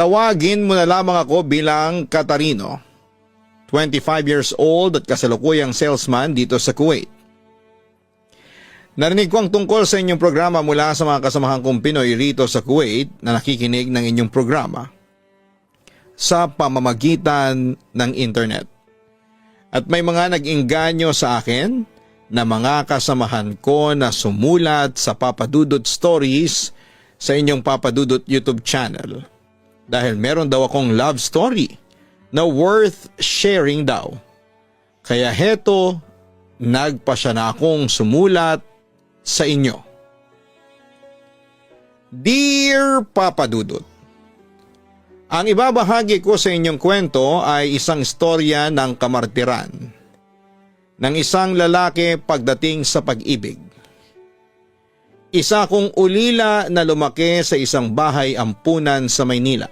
Tawagin mo na lamang ako bilang Katarino, 25 years old at kasalukuyang salesman dito sa Kuwait. Narinig ko ang tungkol sa inyong programa mula sa mga kasamahan kong Pinoy rito sa Kuwait na nakikinig ng inyong programa sa pamamagitan ng internet. At may mga nag-inganyo sa akin na mga kasamahan ko na sumulat sa Papa Dudut Stories sa inyong Papa Dudut YouTube channel. Dahil meron daw akong love story na worth sharing daw. Kaya heto, nagpasya na akong sumulat sa inyo. Dear Papa Dudut, ang ibabahagi ko sa inyong kwento ay isang istorya ng kamartiran ng isang lalaki pagdating sa pag-ibig. Isa kong ulila na lumaki sa isang bahay ampunan sa Maynila.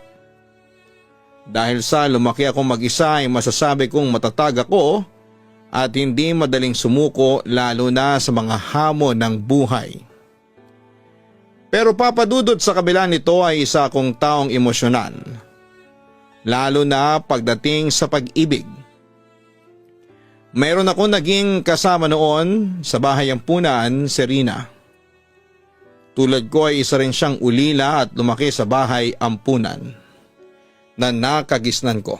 Dahil sa lumaki akong mag-isa ay masasabi kong matatag ako at hindi madaling sumuko lalo na sa mga hamon ng buhay. Pero papadudot sa kabila nito ay isa akong taong emosyonal, lalo na pagdating sa pag-ibig. Mayroon akong naging kasama noon sa bahay ampunan, si Rina. Tulad ko ay isa rin siyang ulila at lumaki sa bahay ampunan na nakagisnan ko.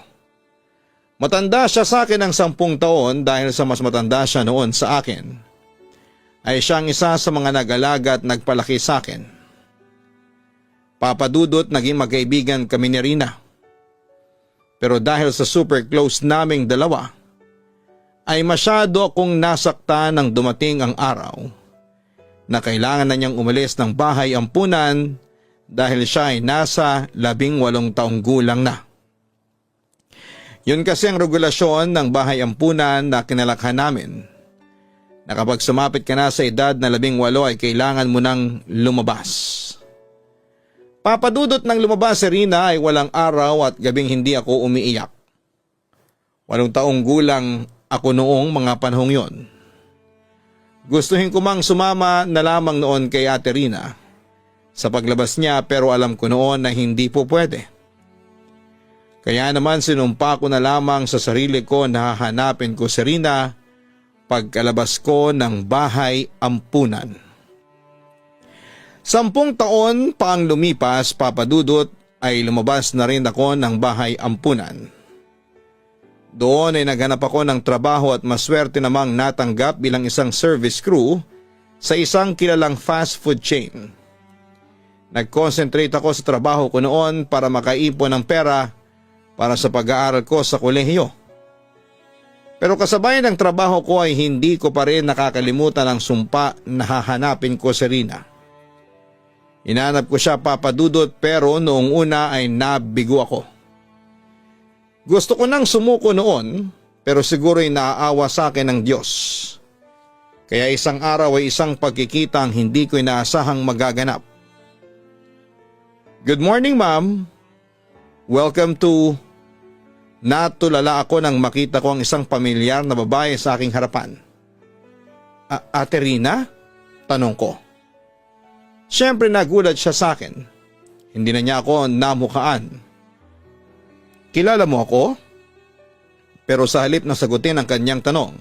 Matanda siya sa akin ng 10 taon dahil sa mas matanda siya noon sa akin. Ay siyang isa sa mga nag-alaga at nagpalaki sa akin. Papadudot naging magkaibigan kami ni Rina. Pero dahil sa super close naming dalawa, ay masyado akong nasaktan nang dumating ang araw na kailangan na niyang umalis ng bahay ampunan dahil siya ay nasa 18 taong gulang na. Yun kasi ang regulasyon ng bahay ampunan na kinalakhan namin, na kapag sumapit ka na sa edad na 18 ay kailangan mo nang lumabas. Papadudot ng lumabas si Rina ay walang araw at gabing hindi ako umiiyak. 8 taong gulang ako noong mga panahong yon. Gustuhin ko mang sumama na lamang noon kay Ate Rina sa paglabas niya pero alam ko noon na hindi po pwede. Kaya naman sinumpa ko na lamang sa sarili ko na hahanapin ko si Rina pagkalabas ko ng bahay ampunan. 10 taon pa ang lumipas, papadudot, ay lumabas na rin ako ng bahay ampunan. Doon ay naghanap ako ng trabaho at maswerte namang natanggap bilang isang service crew sa isang kilalang fast food chain. Nag-concentrate ako sa trabaho ko noon para makaipon ng pera para sa pag-aaral ko sa kolehiyo. Pero kasabay ng trabaho ko ay hindi ko pa rin nakakalimutan ang sumpa na hahanapin ko si Rina. Hinanap ko siya, papadudot, pero noong una ay nabigo ako. Gusto ko nang sumuko noon pero siguro'y naaawa sa akin ng Diyos. Kaya isang araw ay isang pagkikita ang hindi ko inaasahang magaganap. Good morning, ma'am. Welcome to... Natulala ako nang makita ko ang isang pamilyar na babae sa aking harapan. Ate Rina? Tanong ko. Siyempre nagulat siya sa akin. Hindi na niya ako namukhaan. Kilala mo ako? Pero sa halip na sagutin ang kanyang tanong,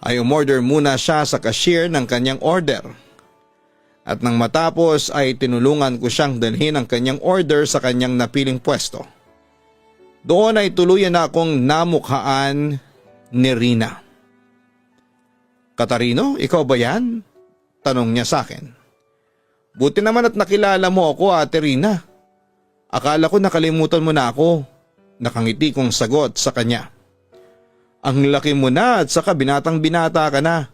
ay umorder muna siya sa cashier ng kanyang order. At nang matapos ay tinulungan ko siyang dalhin ang kanyang order sa kanyang napiling pwesto. Doon ay tuluyan na akong namukhaan ni Rina. Katarino, ikaw ba yan? Tanong niya sa akin. Buti naman at nakilala mo ako, Ate Rina. Akala ko nakalimutan mo na ako. Nakangiti kong sagot sa kanya. Ang laki mo na at saka binatang-binata ka na.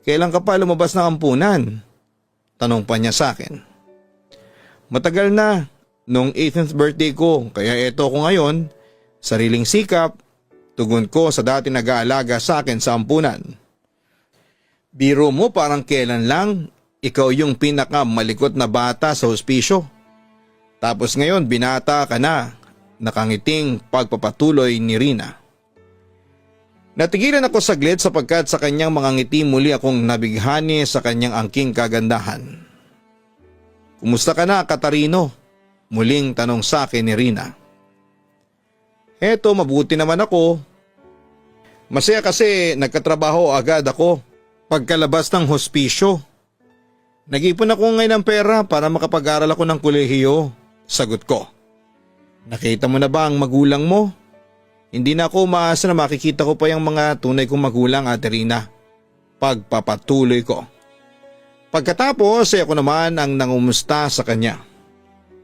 Kailan ka pa lumabas ng ampunan? Tanong pa niya sa akin. Matagal na, noong 18th birthday ko, kaya eto ko ngayon, sariling sikap, tugon ko sa dati nag-aalaga sa akin sa ampunan. Biro mo parang kailan lang, ikaw yung pinakamalikot na bata sa hospisyo. Tapos ngayon binata ka na, nakangiting pagpapatuloy ni Rina. Natigilan ako saglit sapagkat sa kanyang mga ngiti muli akong nabighani sa kanyang angking kagandahan. Kumusta ka na, Katarino? Muling tanong sa akin ni Rina. Eto, mabuti naman ako. Masaya kasi nagkatrabaho agad ako pagkalabas ng hospisyo. Nag-ipon ako ngayon ng pera para makapag-aral ako ng kolehiyo, sagot ko. Nakita mo na ba ang magulang mo? Hindi na ako umaasa na makikita ko pa yung mga tunay kong magulang, Ate Rina. Pagpapatuloy ko. Pagkatapos ay ako naman ang nangumusta sa kanya.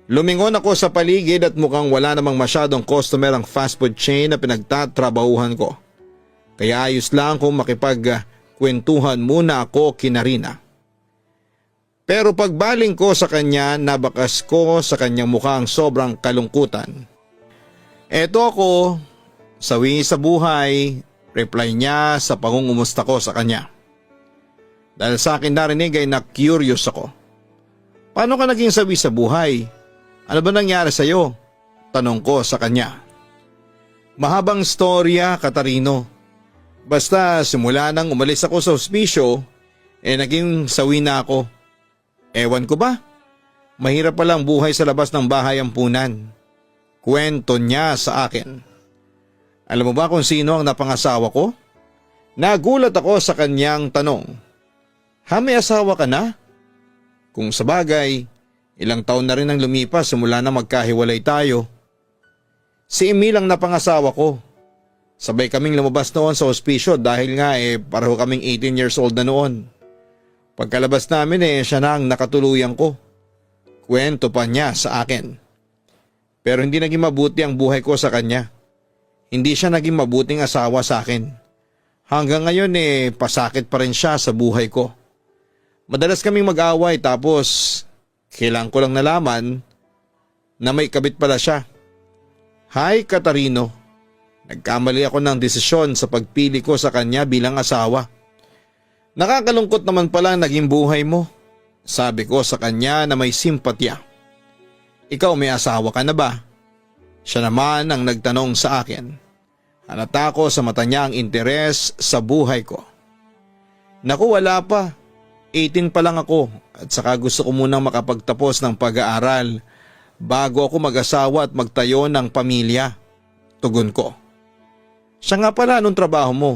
Lumingon ako sa paligid at mukhang wala namang masyadong customer ang fast food chain na pinagtatrabahuhan ko. Kaya ayos lang kung makipagkwentuhan muna ako kina Rina. Pero pagbaling ko sa kanya, nabakas ko sa kanyang mukhang sobrang kalungkutan. Eto ako, sawi sa buhay, reply niya sa pangungumusta ko sa kanya. Dahil sa akin narinig ay na-curious ako. Paano ka naging sawi sa buhay? Ano ba nangyari sa'yo? Tanong ko sa kanya. Mahabang storya, Katarino. Basta simula nang umalis ako sa hospisyo, naging sawi na ako. Ewan ko ba? Mahirap palang buhay sa labas ng bahay ampunan. Kwento niya sa akin. Alam mo ba kung sino ang napangasawa ko? Nagulat ako sa kanyang tanong. Ha, may asawa ka na? Kung sabagay, ilang taon na rin ang lumipas simula na magkahiwalay tayo. Si Emil ang napangasawa ko. Sabay kaming lumabas noon sa hospisyo dahil nga pareho kaming 18 years old na noon. Pagkalabas namin siya na ang nakatuluyan ko. Kwento pa niya sa akin. Pero hindi naging mabuti ang buhay ko sa kanya. Hindi siya naging mabuting asawa sa akin. Hanggang ngayon pasakit pa rin siya sa buhay ko. Madalas kaming mag-away tapos kailangan ko lang nalaman na may kabit pala siya. Hi Katarino, nagkamali ako ng desisyon sa pagpili ko sa kanya bilang asawa. Nakakalungkot naman pala naging buhay mo, sabi ko sa kanya na may simpatya. Ikaw may asawa ka na ba? Siya naman ang nagtanong sa akin. Halata ko sa mata niya ang interes sa buhay ko. Naku, wala pa. 18 pa lang ako at saka gusto ko munang makapagtapos ng pag-aaral bago ako mag-asawa at magtayo ng pamilya. Tugon ko. Siya nga pala, anong trabaho mo?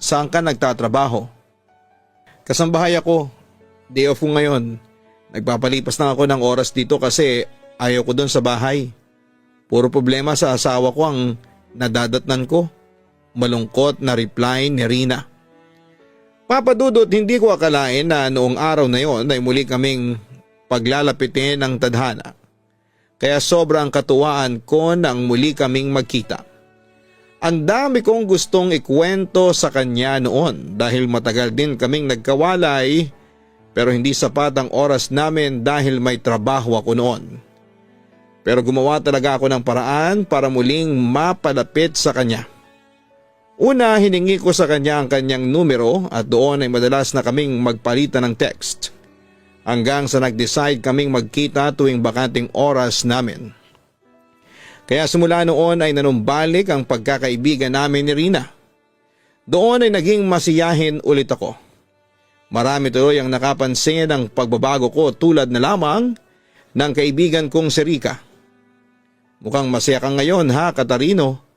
Saan ka nagtatrabaho? Kasambahay ako. Day off ko ngayon. Nagpapalipas na ako ng oras dito kasi ayaw ko doon sa bahay. Puro problema sa asawa ko ang nadadatnan ko. Malungkot na reply ni Rina. Papadudot, hindi ko akalain na noong araw na yon ay muli kaming paglalapitin ng tadhana. Kaya sobrang katuwaan ko nang muli kaming magkita. Ang dami kong gustong ikwento sa kanya noon dahil matagal din kaming nagkawalay pero hindi sapat ang oras namin dahil may trabaho ako noon. Pero gumawa talaga ako ng paraan para muling mapalapit sa kanya. Una, hiningi ko sa kanya ang kanyang numero at doon ay madalas na kaming magpalitan ng text. Hanggang sa nag-decide kaming magkita tuwing bakanting oras namin. Kaya simula noon ay nanumbalik ang pagkakaibigan namin ni Rina. Doon ay naging masiyahin ulit ako. Marami tuloy ang nakapansin ng pagbabago ko tulad na lamang ng kaibigan kong si Rika. Mukhang masaya ka ngayon ha, Katarino.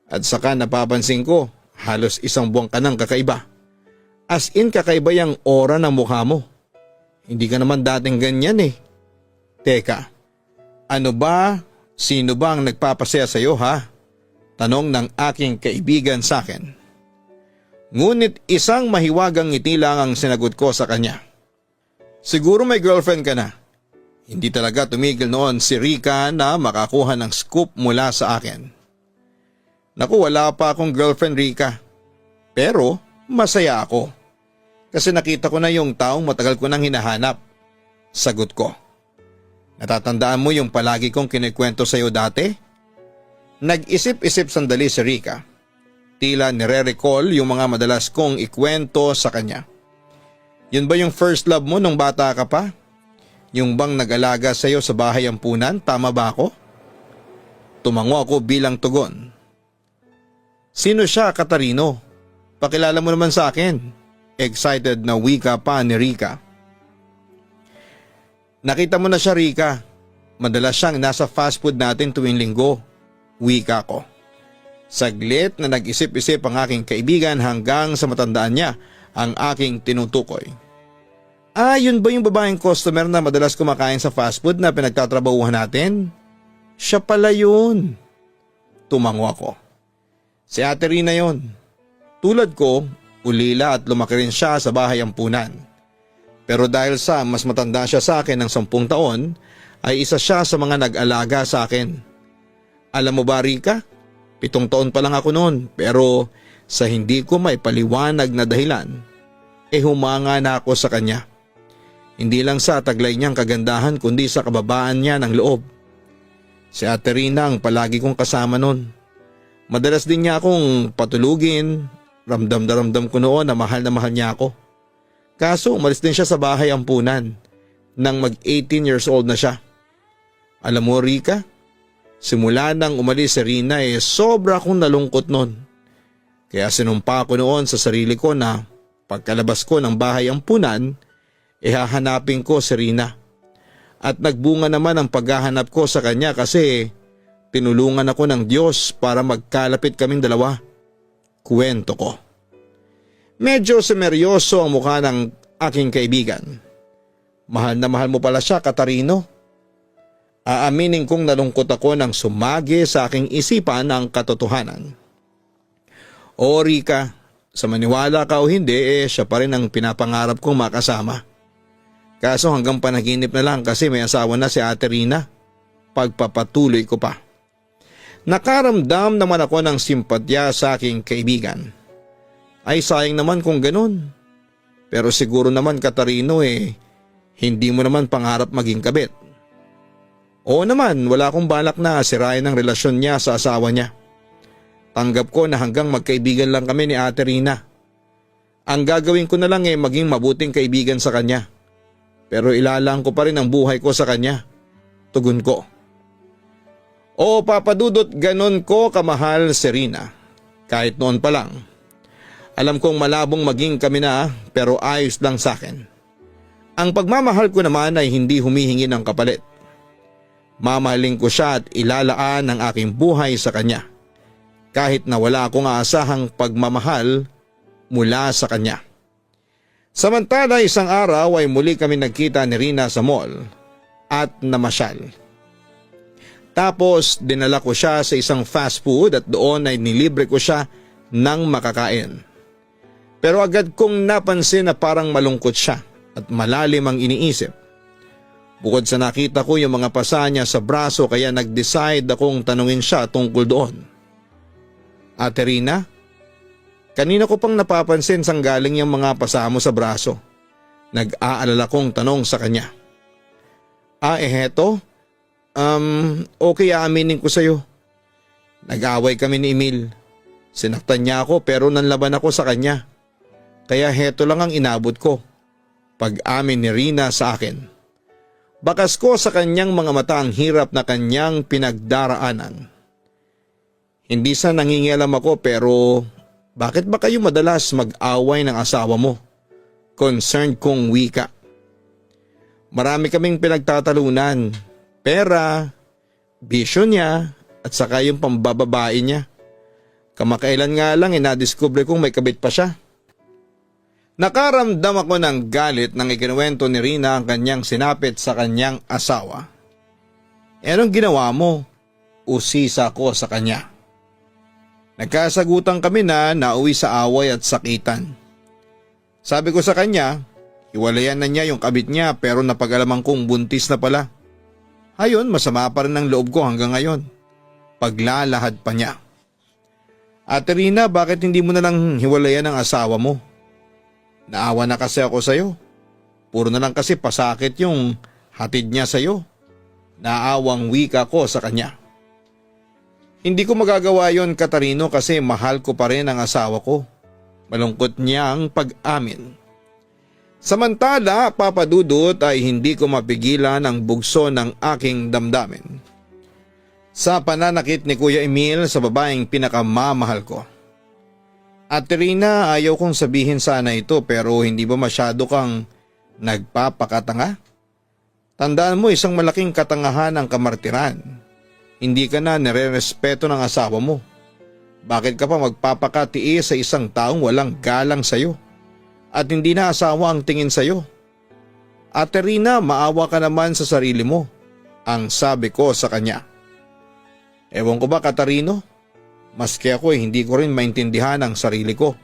At saka napapansin ko, halos isang buwan ka ng kakaiba. As in kakaiba yung aura ng mukha mo. Hindi ka naman dating ganyan eh. Teka, ano ba? Sino ba ang nagpapasaya sa iyo ha? Tanong ng aking kaibigan sa akin. Ngunit isang mahiwagang ngiti lang ang sinagot ko sa kanya. Siguro may girlfriend ka na. Hindi talaga tumigil noon si Rika na makakuha ng scoop mula sa akin. Naku, wala pa akong girlfriend, Rika. Pero masaya ako. Kasi nakita ko na yung taong matagal ko nang hinahanap. Sagot ko. Natatandaan mo yung palagi kong kinikwento sa iyo dati? Nag-isip-isip sandali si Rika. Tila nire-recall yung mga madalas kong ikwento sa kanya. Yun ba yung first love mo nung bata ka pa? Yung bang nag-alaga sa iyo sa bahay ampunan, tama ba ako? Tumango ako bilang tugon. Sino siya, Katarino? Pakilala mo naman sa akin. Excited na wika pa ni Rika. Nakita mo na siya, Rika. Madalas siyang nasa fast food natin tuwing linggo, wika ko. Saglit na nag-isip-isip ang aking kaibigan hanggang sa matandaan niya ang aking tinutukoy. Yun ba yung babaeng customer na madalas kumakain sa fast food na pinagtatrabahuhan natin? Siya pala yun. Tumango ako. Si Ate Rina yun. Tulad ko, ulila at lumaki rin siya sa bahay ampunan. Pero dahil sa mas matanda siya sa akin ng 10 taon, ay isa siya sa mga nag-alaga sa akin. Alam mo ba, Rika? 7 taon pa lang ako noon, pero sa hindi ko may paliwanag na dahilan, humanga na ako sa kanya. Hindi lang sa taglay niyang kagandahan kundi sa kababaan niya ng loob. Si Ate Rina ang palagi kong kasama noon. Madalas din niya akong patulugin, ramdam na ramdam ko noon na mahal niya ako. Kaso umalis din siya sa bahay ampunan nang mag-18 years old na siya. Alam mo, Rika, simula nang umalis si Rina sobra akong nalungkot noon. Kaya sinumpa ko noon sa sarili ko na pagkalabas ko ng bahay ampunan, hahanapin ko si Rina. At nagbunga naman ang paghahanap ko sa kanya kasi tinulungan ako ng Diyos para magkalapit kaming dalawa. Kuwento ko. Medyo semeryoso ang mukha ng aking kaibigan. Mahal na mahal mo pala siya, Katarino. Aaminin kong nalungkot ako nang sumagi sa aking isipan ang katotohanan. O Rika, sa maniwala ka o hindi, siya pa rin ang pinapangarap kong makasama. Kaso hanggang panaginip na lang kasi may asawa na si Ate Rina. Pagpapatuloy ko pa. Nakaramdam naman ako ng simpatya sa aking kaibigan. Ay sayang naman kung ganun. Pero siguro naman, Katarino, hindi mo naman pangarap maging kabit. Oo naman, wala akong balak na sirain ang relasyon niya sa asawa niya. Tanggap ko na hanggang magkaibigan lang kami ni Ate Rina. Ang gagawin ko na lang maging mabuting kaibigan sa kanya. Pero ilalang ko pa rin ang buhay ko sa kanya. Tugon ko. Oo, Papa Dudut, ganon ko kamahal si Rina. Kahit noon pa lang. Alam kong malabong maging kami na pero ayos lang sa akin. Ang pagmamahal ko naman ay hindi humihingi ng kapalit. Mamahalin ko siya at ilalaan ang aking buhay sa kanya. Kahit na wala akong aasahang pagmamahal mula sa kanya. Samantala isang araw ay muli kami nagkita ni Rina sa mall at namasyal. Tapos dinala ko siya sa isang fast food at doon ay nilibre ko siya ng makakain. Pero agad kong napansin na parang malungkot siya at malalim ang iniisip. Bukod sa nakita ko yung mga pasa niya sa braso kaya nag-decide akong tanungin siya tungkol doon. Ate Rina, kanina ko pang napapansin sang galing yung mga pasa mo sa braso. Nag-aalala kong tanong sa kanya. Heto? Okay, aaminin ko sa'yo. Nag-away kami ni Emil. Sinaktan niya ako pero nanlaban ako sa kanya. Kaya heto lang ang inabot ko. Pag-amin ni Rina sa akin. Bakas ko sa kanyang mga mata ang hirap na kanyang pinagdaraanan. Hindi sa nangingialam ako pero bakit ba kayo madalas mag-away ng asawa mo? Concerned kong wika. Marami kaming pinagtatalunan. Pera, bisyo niya at saka yung pambababae niya. Kamakailan nga lang nadiskubre kong may kabit pa siya. Nakaramdam ako ng galit nang ikinuwento ni Rina ang kanyang sinapit sa kanyang asawa. Anong ginawa mo? Usisa ko sa kanya. Nagkasagutan kami na nauwi sa away at sakitan. Sabi ko sa kanya, hiwalayan na niya yung kabit niya pero napag-alaman kong buntis na pala. Ayon, masama pa rin ang loob ko hanggang ngayon. Paglalahad pa niya. Ate Rina, bakit hindi mo na lang hiwalayan ang asawa mo? Naawa na kasi ako sa'yo. Puro na lang kasi pasakit yung hatid niya sa'yo. Naawang wika ko sa kanya. Hindi ko magagawa yon, Katarino, kasi mahal ko pa rin ang asawa ko. Malungkot niya ang pag-amin. Samantala, Papa Dudut, ay hindi ko mapigilan ang bugso ng aking damdamin. Sa pananakit ni Kuya Emil sa babaeng pinakamamahal ko. Ate Rina, ayaw kong sabihin sana ito pero hindi ba masyado kang nagpapakatanga? Tandaan mo, isang malaking katangahan ang kamartiran. Hindi ka na nire-respeto ng asawa mo. Bakit ka pa magpapakatiis sa isang taong walang galang sa'yo at hindi na asawa ang tingin sa'yo? Ate Rina, maawa ka naman sa sarili mo, ang sabi ko sa kanya. Ewan ko ba, Katarino? Maski ako hindi ko rin maintindihan ang sarili ko.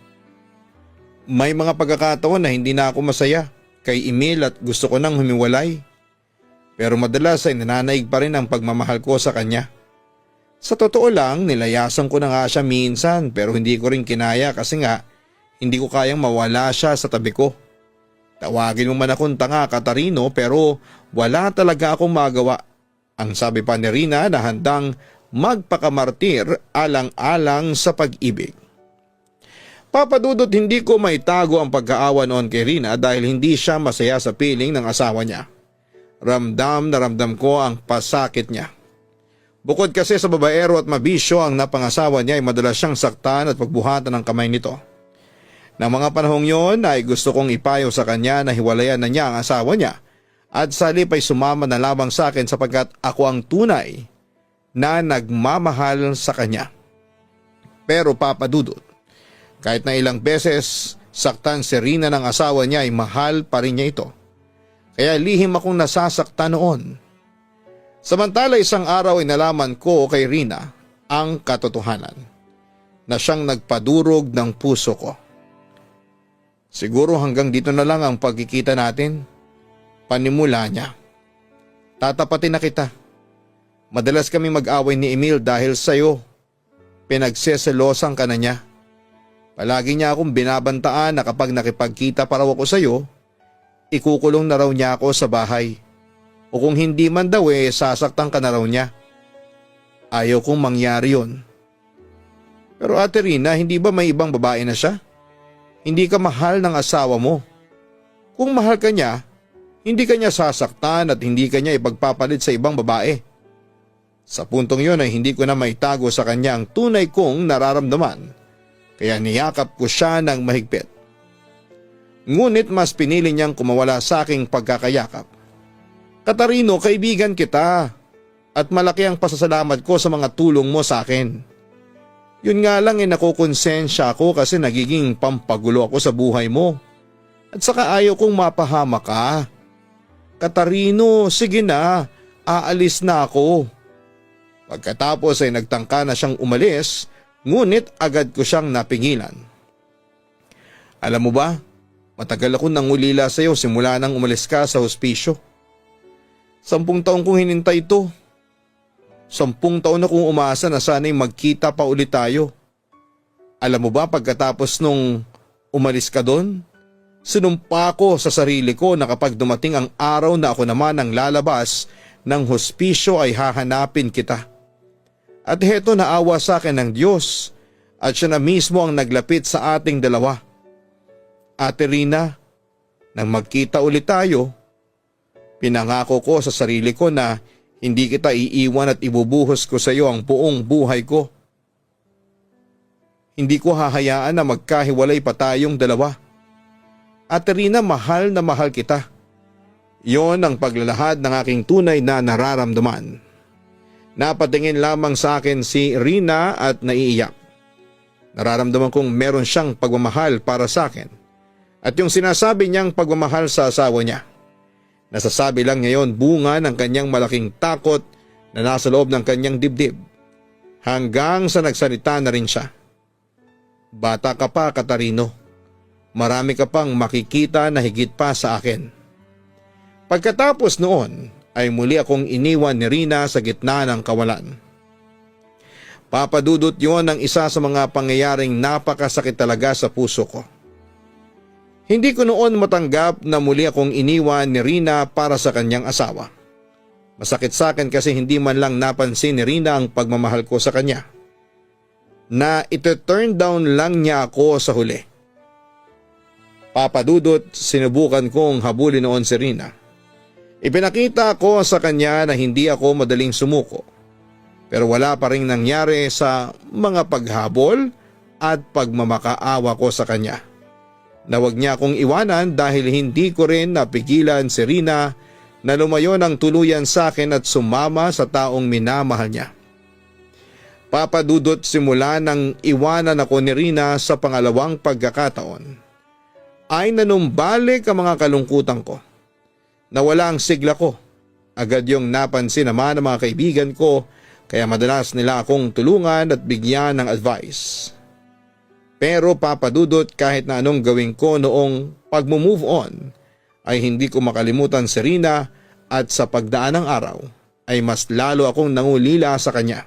May mga pagkakataon na hindi na ako masaya kay Emil at gusto ko nang humiwalay. Pero madalas ay nananaig pa rin ang pagmamahal ko sa kanya. Sa totoo lang, nilayasan ko na nga siya minsan pero hindi ko rin kinaya kasi nga hindi ko kayang mawala siya sa tabi ko. Tawagin mo man akong tanga, Katarino, pero wala talaga akong magawa. Ang sabi pa ni Rina na handang magpakamartir alang-alang sa pag-ibig. Papadudot, hindi ko maitago ang pagkaawa noon kay Rina dahil hindi siya masaya sa piling ng asawa niya. Ramdam na ramdam ko ang pasakit niya. Bukod kasi sa babaero at mabisyo ang napangasawa niya ay madalas siyang saktan at pagbuhatan ng kamay nito. Nang mga panahong yon ay gusto kong ipayo sa kanya na hiwalayan na niya ang asawa niya at sa halip ay sumama na lamang sa akin sapagkat ako ang tunay na nagmamahal sa kanya. Pero papadudot, kahit na ilang beses saktan si Rina ng asawa niya ay mahal pa rin niya ito. Kaya lihim akong nasasaktan noon. Samantala isang araw ay nalaman ko kay Rina ang katotohanan na siyang nagpadurog ng puso ko. Siguro hanggang dito na lang ang pagkikita natin. Panimula niya. Tatapatin na kita. Madalas kami mag-away ni Emil dahil sa'yo. Pinagseselosan ka na niya. Palagi niya akong binabantaan na kapag nakipagkita pa raw ako sa'yo, ikukulong na raw niya ako sa bahay. O kung hindi man daw sasaktan ka na raw niya. Ayaw kong mangyari yun. Pero Ate Rina, hindi ba may ibang babae na siya? Hindi ka mahal ng asawa mo. Kung mahal ka niya, hindi ka niya sasaktan at hindi ka niya ipagpapalit sa ibang babae. Sa puntong yun ay hindi ko na maitago sa kanya ang tunay kong nararamdaman. Kaya niyakap ko siya ng mahigpit. Ngunit mas pinili niyang kumawala sa aking pagkakayakap. Katarino, kaibigan kita at malaki ang pasasalamat ko sa mga tulong mo sa akin. Yun nga lang nakukonsensya ako kasi nagiging pampagulo ako sa buhay mo. At saka ayaw kong mapahama ka. Katarino, sige na, aalis na ako. Pagkatapos ay nagtangka na siyang umalis, ngunit agad ko siyang napigilan. Alam mo ba, matagal akong nangulila sa iyo simula nang umalis ka sa hospisyo. 10 taon kong hinintay ito. 10 taon na kong umasa na sana'y magkita pa ulit tayo. Alam mo ba, pagkatapos nung umalis ka doon, sinumpa ko sa sarili ko na kapag dumating ang araw na ako naman ang lalabas ng hospisyo ay hahanapin kita. At heto, naawa sa akin ng Diyos at siya na mismo ang naglapit sa ating dalawa. Ate Rina, nang magkita ulit tayo, pinangako ko sa sarili ko na hindi kita iiwan at ibubuhos ko sa iyo ang buong buhay ko. Hindi ko hahayaan na magkahiwalay pa tayong dalawa. Ate Rina, mahal na mahal kita. Yon ang paglalahad ng aking tunay na nararamdaman. Napatingin lamang sa akin si Rina at naiiyak. Nararamdaman kong meron siyang pagmamahal para sa akin. At yung sinasabi niyang pagmamahal sa asawa niya, nasasabi lang ngayon bunga ng kanyang malaking takot na nasa loob ng kanyang dibdib. Hanggang sa nagsalita na rin siya. Bata ka pa, Katarino. Marami ka pang makikita na higit pa sa akin. Pagkatapos noon ay muli akong iniwan ni Rina sa gitna ng kawalan. Papadudot yon ang isa sa mga pangyayaring napakasakit talaga sa puso ko. Hindi ko noon matanggap na muli akong iniwan ni Rina para sa kanyang asawa. Masakit sa akin kasi hindi man lang napansin ni Rina ang pagmamahal ko sa kanya. Na ito-turn down lang niya ako sa huli. Papadudot, sinubukan kong habulin noon si Rina. Ipinakita ko sa kanya na hindi ako madaling sumuko. Pero wala pa ring nangyari sa mga paghabol at pagmamakaawa ko sa kanya. Na wag niya akong iwanan dahil hindi ko rin napigilan si Rina na lumayo ng tuluyan sa akin at sumama sa taong minamahal niya. Papa Dudut, simula nang iwanan ako ni Rina sa pangalawang pagkakataon, ay nanumbalik ang mga kalungkutan ko. Nawala ang sigla ko. Agad yung napansin naman ng mga kaibigan ko, kaya madalas nila akong tulungan at bigyan ng advice. Pero Papa Dudut, kahit na anong gawin ko noong pag-move on, ay hindi ko makalimutan si Rina at sa pagdaan ng araw ay mas lalo akong nangulila sa kanya.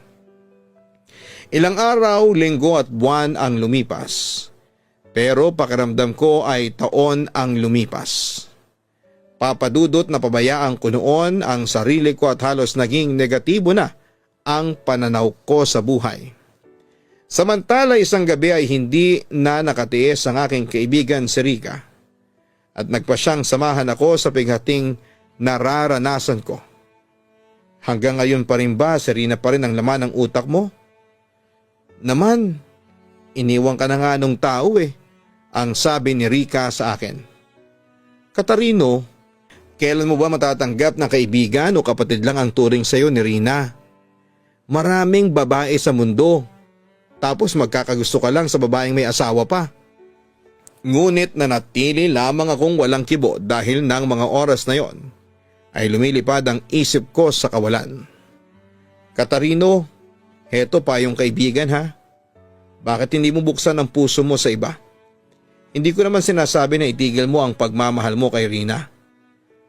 Ilang araw, linggo at buwan ang lumipas. Pero pakiramdam ko ay taon ang lumipas. Papa Dudut, napabayaan ko noon ang sarili ko at halos naging negatibo na ang pananaw ko sa buhay. Samantala isang gabi ay hindi na nakatiis ang aking kaibigan si Rica at nagpa siyang samahan ako sa pighating nararanasan ko. Hanggang ngayon pa rin ba, Serena, pa rin ang laman ng utak mo? Naman, iniwan ka na nga nung tao ang sabi ni Rica sa akin. Katarino, kailan mo ba matatanggap na kaibigan o kapatid lang ang turing sa'yo ni Rina? Maraming babae sa mundo, tapos magkakagusto ka lang sa babaeng may asawa pa. Ngunit nanatili lamang akong walang kibo dahil ng mga oras na yon ay lumilipad ang isip ko sa kawalan. Katarino, heto pa yung kaibigan ha. Bakit hindi mo buksan ang puso mo sa iba? Hindi ko naman sinasabi na itigil mo ang pagmamahal mo kay Rina.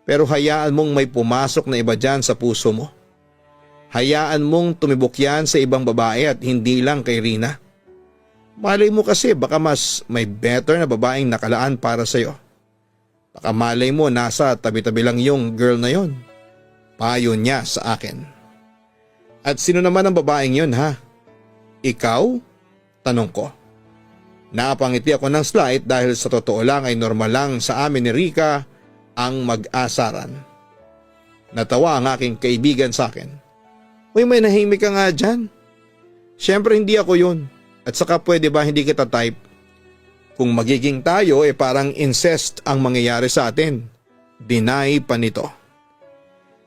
Pero hayaan mong may pumasok na iba dyan sa puso mo. Hayaan mong tumibok yan sa ibang babae at hindi lang kay Rina. Malay mo kasi baka mas may better na babaeng nakalaan para sa'yo. Baka malay mo nasa tabi-tabi lang yung girl na yon. Payo niya sa akin. At sino naman ang babaeng yun ha? Ikaw? Tanong ko. Napangiti ako ng slight dahil sa totoo lang ay normal lang sa amin ni Rica ang mag-asaran. Natawa ang aking kaibigan sa akin. Uy, may nahimik ka nga dyan. Siyempre hindi ako yun. At saka pwede ba hindi kita type? Kung magiging tayo parang incest ang mangyayari sa atin. Deny pa nito.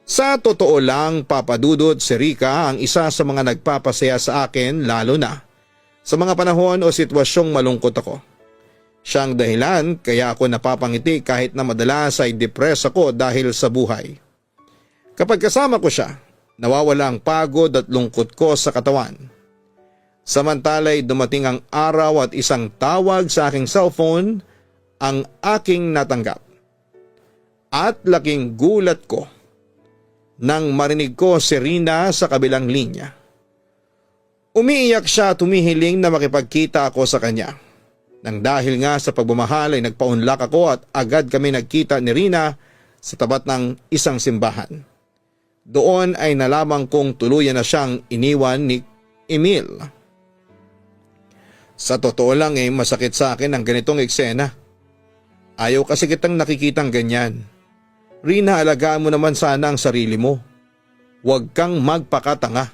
Sa totoo lang, Papa Dudut, si Rica ang isa sa mga nagpapasaya sa akin lalo na sa mga panahon o sitwasyong malungkot ako. Siyang dahilan kaya ako napapangiti kahit na madalas ay depress ako dahil sa buhay. Kapag kasama ko siya, nawawala ang pagod at lungkot ko sa katawan. Samantala'y dumating ang araw at isang tawag sa aking cellphone ang aking natanggap. At laking gulat ko nang marinig ko si Rina sa kabilang linya. Umiiyak siya at humihiling na makipagkita ako sa kanya. Nang dahil nga sa pagmamahal ay nagpaunlak ako at agad kami nagkita ni Rina sa tapat ng isang simbahan. Doon ay nalaman kong tuluyan na siyang iniwan ni Emil. Sa totoo lang masakit sa akin ang ganitong eksena. Ayaw kasi kitang nakikitang ganyan. Rina, alagaan mo naman sana ang sarili mo. Huwag kang magpakatanga.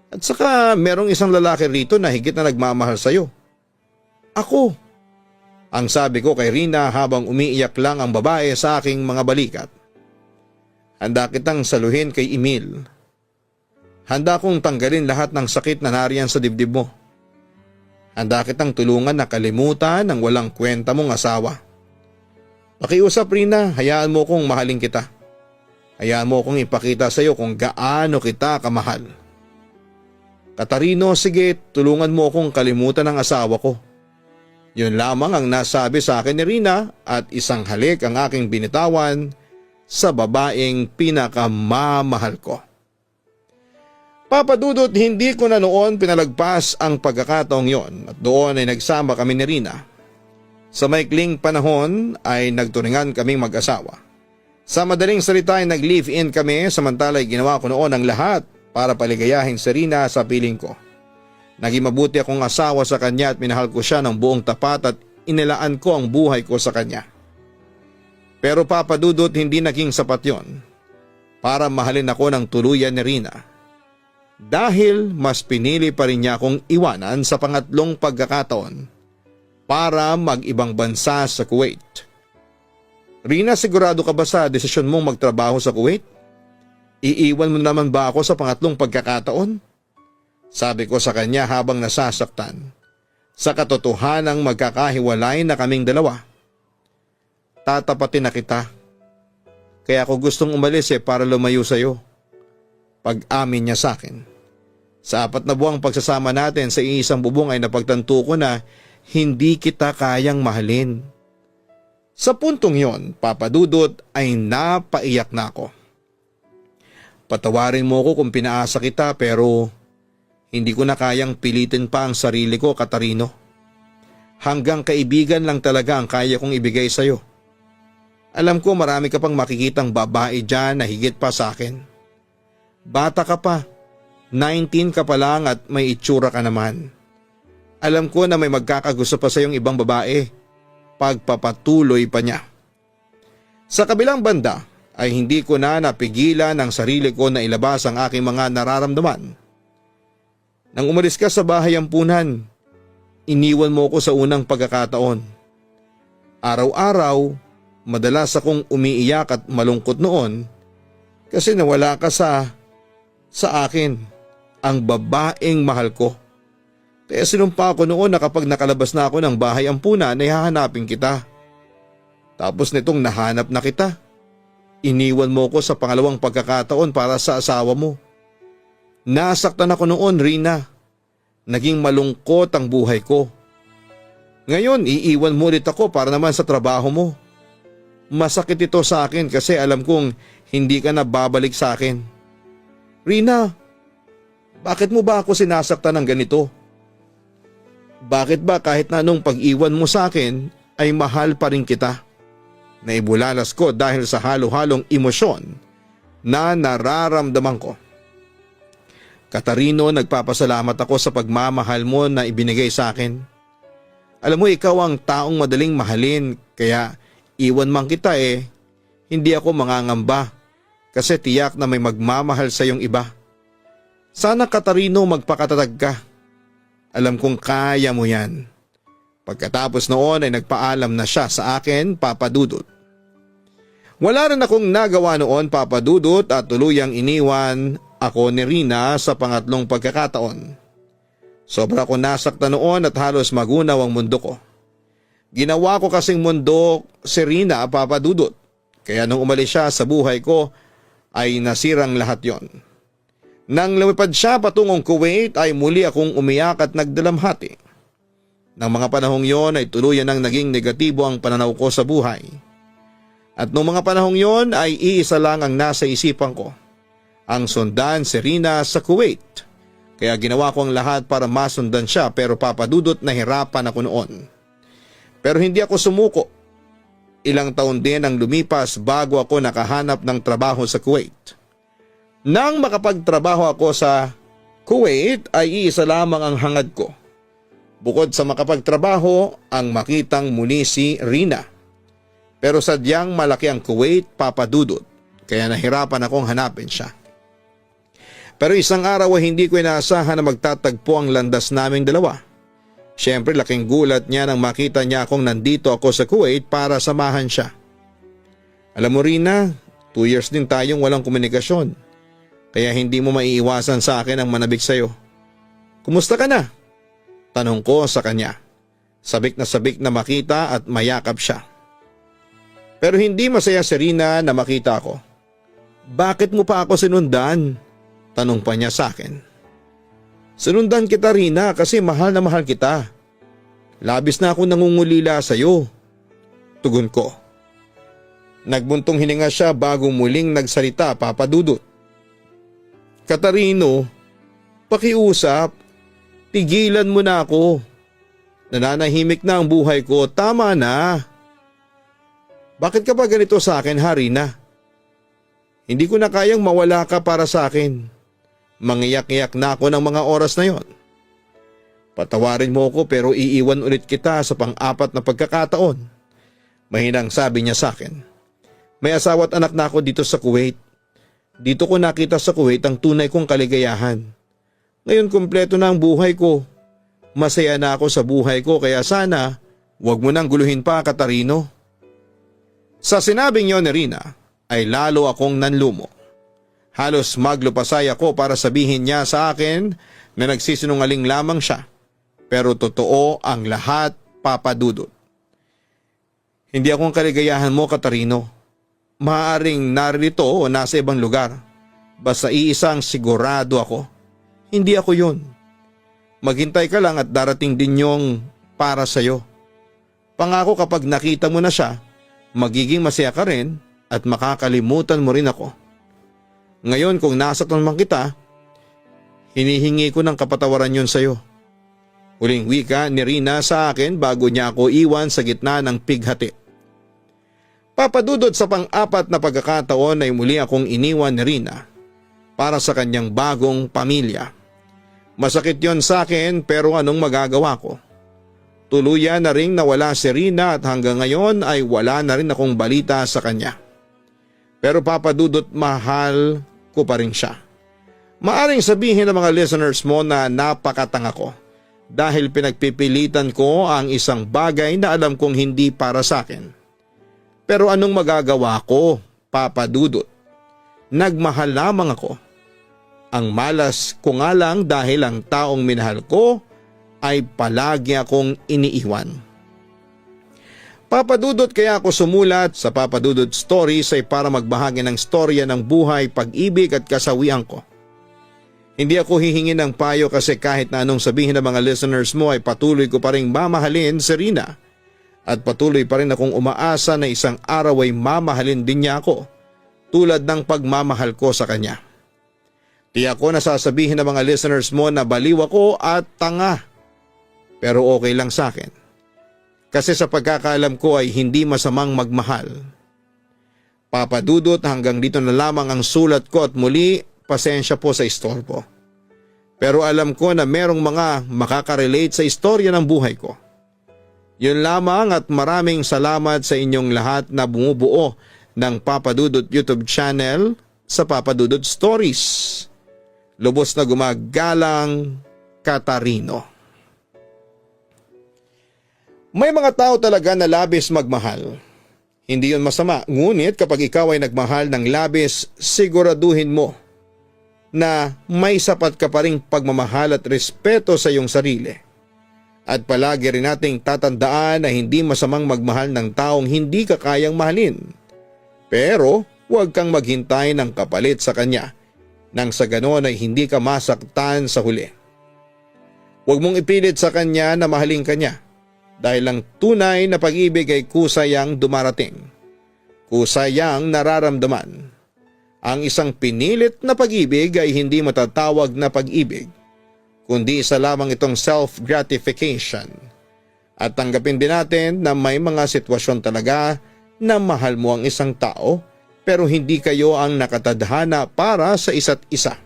At saka merong isang lalaki rito na higit na nagmamahal sa'yo. Ako. Ang sabi ko kay Rina habang umiiyak lang ang babae sa aking mga balikat. Handa kitang saluhin kay Emil. Handa kong tanggalin lahat ng sakit na nariyan sa dibdib mo. Handa kitang tulungan na kalimutan ang walang kwenta mong asawa. Pakiusap Rina, hayaan mo kong mahalin kita. Hayaan mo kong ipakita sa iyo kung gaano kita kamahal. Katarino, sige, tulungan mo akong kalimutan ang asawa ko. Yun lamang ang nasabi sa akin ni Rina at isang halik ang aking binitawan sa babaeng pinakamamahal ko. Papa Dudut, hindi ko na noon pinalagpas ang pagkakataong yon at doon ay nagsama kami ni Rina. Sa maikling panahon ay nagturingan kaming mag-asawa. Sa madaling salita ay nag-live-in kami samantala'y ginawa ko noon ang lahat para paligayahin si Rina sa piling ko. Naging mabuti akong asawa sa kanya at minahal ko siya ng buong tapat at inilaan ko ang buhay ko sa kanya. Pero Papa Dudut, hindi naging sapat yon para mahalin ako ng tuluyan ni Rina. Dahil mas pinili pa rin niya akong iwanan sa pangatlong pagkakataon para mag-ibang bansa sa Kuwait. Rina, sigurado ka ba sa desisyon mong magtrabaho sa Kuwait? Iiwan mo naman ba ako sa pangatlong pagkakataon? Sabi ko sa kanya habang nasasaktan sa katotohanang magkakahiwalay na kaming dalawa. Tatapatin na kita. Kaya ako gustong umalis para lumayo sa'yo. Pag-amin niya sa akin. Sa 4 na buwang pagsasama natin sa iisang bubong ay napagtanto ko na hindi kita kayang mahalin. Sa puntong yon, Papa Dudut, ay napaiyak na ako. Patawarin mo ko kung pinaasa kita pero hindi ko na kayang pilitin pa ang sarili ko, Katarino. Hanggang kaibigan lang talaga ang kaya kong ibigay sa'yo. Alam ko marami ka pang makikitang babae dyan na higit pa sa akin. Bata ka pa, 19 ka pa lang at may itsura ka naman. Alam ko na may magkakagusto pa sa iyong ibang babae. Pagpapatuloy pa niya. Sa kabilang banda ay hindi ko na napigilan ang sarili ko na ilabas ang aking mga nararamdaman. Nang umalis ka sa bahay ampunan, iniwan mo ko sa unang pagkakataon. Araw-araw, madalas akong umiiyak at malungkot noon kasi nawala ka sa akin, ang babaeng mahal ko. Kaya sinumpa ko noon na kapag nakalabas na ako ng bahay ampunan ay hahanapin kita. Tapos nitong nahanap na kita, iniwan mo ko sa pangalawang pagkakataon para sa asawa mo. Nasaktan ako noon, Rina. Naging malungkot ang buhay ko. Ngayon, iiwan mo ulit ako para naman sa trabaho mo. Masakit ito sa akin kasi alam kong hindi ka na babalik sa akin. Rina, bakit mo ba ako sinasaktan ng ganito? Bakit ba kahit na anong pag-iwan mo sa akin ay mahal pa rin kita? Naibulalas ko dahil sa halo-halong emosyon na nararamdaman ko. Katarino, nagpapasalamat ako sa pagmamahal mo na ibinigay sa akin. Alam mo, ikaw ang taong madaling mahalin kaya iwan man kita hindi ako mangangamba kasi tiyak na may magmamahal sa iyong iba. Sana, Katarino, magpakatatag ka. Alam kong kaya mo yan. Pagkatapos noon ay nagpaalam na siya sa akin, Papa Dudut. Wala rin akong nagawa noon, Papa Dudut, at tuluyang iniwan ako ni Rina sa pangatlong pagkakataon. Sobra ko nasaktan noon at halos magunaw ang mundo ko. Ginawa ko kasing mundo si Rina, Papa Dudut. Kaya nung umalis siya sa buhay ko ay nasirang lahat yon. Nang lumipad siya patungong Kuwait ay muli akong umiyak at nagdalamhati. Nang mga panahong yon ay tuluyan nang naging negatibo ang pananaw ko sa buhay. At nung mga panahong yon ay iisa lang ang nasa isipan ko. Ang sundan si Rina sa Kuwait. Kaya ginawa ko ang lahat para masundan siya pero Papa Dudut, nahirapan ako noon. Pero hindi ako sumuko. Ilang taon din ang lumipas bago ako nakahanap ng trabaho sa Kuwait. Nang makapagtrabaho ako sa Kuwait ay iisa lamang ang hangad ko. Bukod sa makapagtrabaho, ang makitang muli si Rina. Pero sadyang malaki ang Kuwait, Papa Dudut, kaya nahirapan akong hanapin siya. Pero isang araw ay hindi ko inaasahan na magtatagpo ang landas naming dalawa. Siyempre laking gulat niya nang makita niya akong nandito ako sa Kuwait para samahan siya. Alam mo, Rina, 2 years din tayong walang komunikasyon. Kaya hindi mo maiiwasan sa akin ang manabik sa'yo. Kumusta ka na? Tanong ko sa kanya. Sabik na makita at mayakap siya. Pero hindi masaya si Rina na makita ako. Bakit mo pa ako sinundan? Tanong pa niya sa akin. Sinundan kita, Rina, kasi mahal na mahal kita. Labis na ako nangungulila sa'yo. Tugon ko. Nagbuntong hininga siya bago muling nagsalita, Papa Dudut. Katarino, pakiusap, tigilan mo na ako. Nananahimik na ang buhay ko, tama na. Bakit ka ba ganito sa akin, Rina? Hindi ko na kayang mawala ka para sa akin. Mangiyak-iyak na ako ng mga oras na yon. Patawarin mo ako pero iiwan ulit kita sa pang-4 na pagkakataon. Mahinang sabi niya sa akin. May asawa at anak na ako dito sa Kuwait. Dito ko nakita sa Kuwait ang tunay kong kaligayahan. Ngayon kumpleto na ang buhay ko. Masaya na ako sa buhay ko kaya sana wag mo nang guluhin pa, Katarino. Sa sinabing yon ni Rina ay lalo akong nanlumo. Halos maglupasay ako para sabihin niya sa akin na nagsisinungaling lamang siya. Pero totoo ang lahat, Papa Dudut. Hindi akong kaligayahan mo, Katarino. Maaaring narito o nasa ibang lugar. Basta iisang sigurado ako. Hindi ako yun. Maghintay ka lang at darating din yung para sa'yo. Pangako kapag nakita mo na siya, magiging masaya ka rin at makakalimutan mo rin ako. Ngayon kung nasaktan man kita, hinihingi ko ng kapatawaran yun sa'yo. Huling wika ni Rina sa akin bago niya ako iwan sa gitna ng pighati. Papadudod sa pang-apat na pagkakataon ay muli akong iniwan ni Rina para sa kanyang bagong pamilya. Masakit yon sa akin pero anong magagawa ko? Tuluyan na ring nawala si Rina at hanggang ngayon ay wala na rin akong balita sa kanya. Pero Papadudot, mahal ko pa rin siya. Maaring sabihin ng mga listeners mo na napakatanga ko dahil pinagpipilitan ko ang isang bagay na alam kong hindi para sa akin. Pero anong magagawa ko, Papadudot? Nagmahal lamang ako. Ang malas ko nga lang dahil ang taong minahal ko ay palagi akong iniiwan. Papadudot, kaya ako sumulat sa Papadudot Stories ay para magbahagi ng storya ng buhay, pag-ibig at kasawian ko. Hindi ako hihingi ng payo kasi kahit na anong sabihin ng mga listeners mo ay patuloy ko pa rin mamahalin si Rina at patuloy pa rin akong umaasa na isang araw ay mamahalin din niya ako tulad ng pagmamahal ko sa kanya. Di ako nasasabihin ng mga listeners mo na baliw ako at tanga, pero okay lang sa akin. Kasi sa pagkakaalam ko ay hindi masamang magmahal. Papadudot, hanggang dito na lamang ang sulat ko at muli, pasensya po sa istorbo. Pero alam ko na merong mga makakarelate sa istorya ng buhay ko. Yun lamang at maraming salamat sa inyong lahat na bumubuo ng Papadudot YouTube channel sa Papadudot Stories. Lubos na gumagalang, Katarino. May mga tao talaga na labis magmahal. Hindi yun masama, ngunit kapag ikaw ay nagmahal ng labis, siguraduhin mo na may sapat ka pa ring pagmamahal at respeto sa iyong sarili. At palagi rin nating tatandaan na hindi masamang magmahal ng taong hindi ka kayang mahalin. Pero huwag kang maghintay ng kapalit sa kanya nang sa ganon ay hindi ka masaktan sa huli. Huwag mong ipilit sa kanya na mahalin kanya. Dahil ang tunay na pag-ibig ay kusayang dumarating. Kusayang nararamdaman. Ang isang pinilit na pag-ibig ay hindi matatawag na pag-ibig, kundi isa lamang itong self-gratification. At tanggapin din natin na may mga sitwasyon talaga na mahal mo ang isang tao pero hindi kayo ang nakatadhana para sa isa't isa.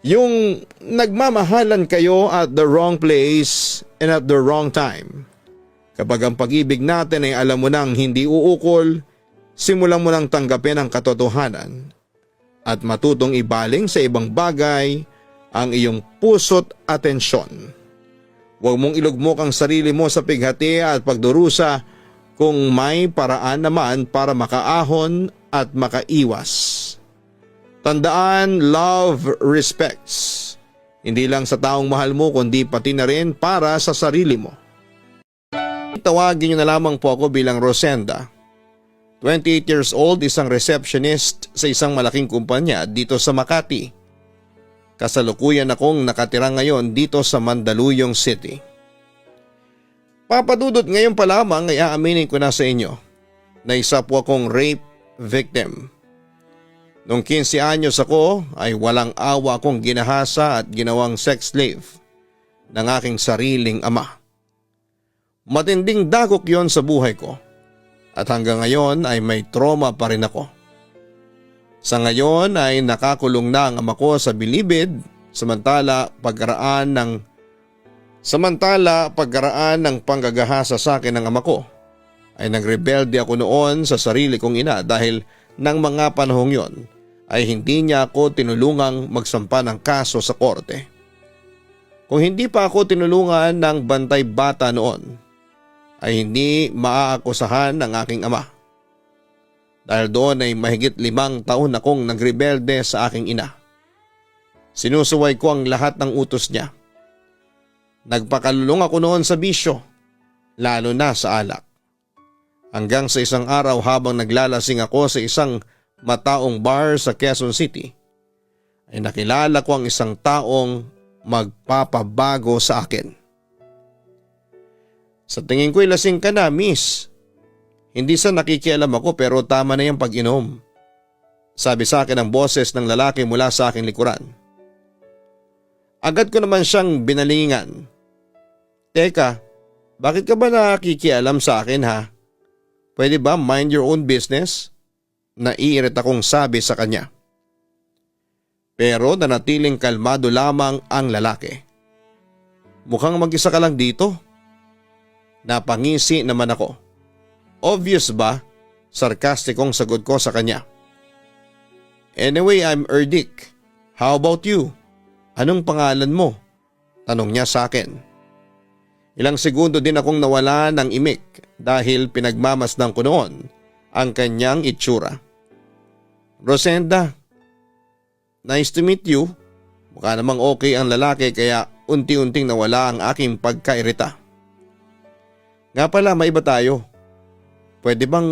Yung nagmamahalan kayo at the wrong place and at the wrong time. Kapag ang pag-ibig natin ay alam mo nang hindi uukol, simulan mo nang tanggapin ang katotohanan at matutong ibaling sa ibang bagay ang iyong puso't atensyon. Huwag mong ilugmok ang sarili mo sa pighati at pagdurusa kung may paraan naman para makaahon at makaiwas. Tandaan, love respects. Hindi lang sa taong mahal mo kundi pati na rin para sa sarili mo. Tawagin niyo na lamang po ako bilang Rosenda. 28 years old, isang receptionist sa isang malaking kumpanya dito sa Makati. Kasalukuyan akong nakatira ngayon dito sa Mandaluyong City. Papadudot, ngayon pa lamang ay aaminin ko na sa inyo na isa po akong rape victim. Noong 15 anyos ako ay walang awa akong ginahasa at ginawang sex slave ng aking sariling ama. Matinding dagok yon sa buhay ko at hanggang ngayon ay may trauma pa rin ako. Sa ngayon ay nakakulong na ang ama ko sa bilibid samantala pagkaraan ng panggagahasa sa akin ng ama ko ay nagrebelde ako noon sa sarili kong ina dahil ng mga panahong yon ay hindi niya ako tinulungang magsampa ng kaso sa korte. Kung hindi pa ako tinulungan ng bantay bata noon, ay hindi maaakusahan ng aking ama. Dahil doon ay mahigit 5 taon akong nagrebelde sa aking ina. Sinusuway ko ang lahat ng utos niya. Nagpakalulong ako noon sa bisyo, lalo na sa alak. Hanggang sa isang araw habang naglalasing ako sa isang mataong bar sa Quezon City, ay nakilala ko ang isang taong magpapabago sa akin. Sa tingin ko'y lasing ka na, miss. Hindi sa nakikialam ako pero tama na yung pag-inom. Sabi sa akin ang boses ng lalaki mula sa aking likuran. Agad ko naman siyang binalingan. Teka, bakit ka ba nakikialam sa akin ha? Pwede ba mind your own business? Naiirita kong sabi sa kanya. Pero nanatiling kalmado lamang ang lalaki. Mukhang mag-isa ka lang dito. Napangisi naman ako. Obvious ba? Sarkastikong sagot ko sa kanya. Anyway, I'm Erdik. How about you? Anong pangalan mo? Tanong niya sa akin. Ilang segundo din akong nawala ng imik dahil pinagmamasdan ko noon ang kanyang itsura. Rosenda. Nice to meet you. Mukha namang okay ang lalaki kaya unti-unting nawala ang aking pagkairita. Nga pala, maiba tayo. Pwede bang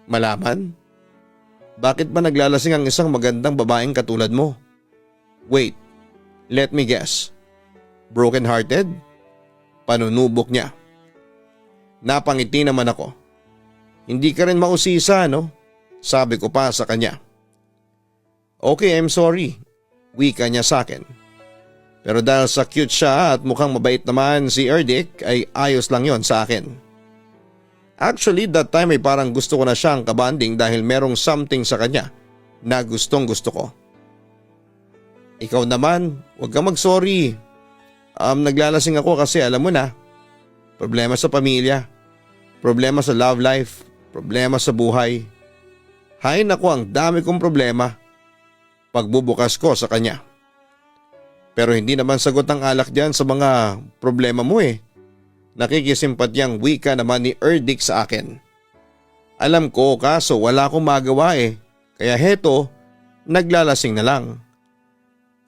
malaman? Bakit ba naglalasing ang isang magandang babaeng katulad mo? Wait, let me guess. Broken hearted? Panunubok niya. Napangiti naman ako. Hindi ka rin mausisa, no? Sabi ko pa sa kanya. Okay, I'm sorry. Wika niya sa akin. Pero dahil sa cute siya at mukhang mabait naman si Erdik ay ayos lang yon sa akin. Actually, that time ay parang gusto ko na siyang kabanding dahil merong something sa kanya na gustong gusto ko. Ikaw naman, huwag kang mag-sorry. Naglalasing ako kasi alam mo na, problema sa pamilya, problema sa love life, problema sa buhay. Hay naku, ang dami kong problema. Pagbubukas ko sa kanya. Pero hindi naman sagot ang alak diyan sa mga problema mo eh. Nakikisimpatyang wika naman ni Erdik sa akin. Alam ko kaso wala akong magawa eh. Kaya heto, naglalasing na lang.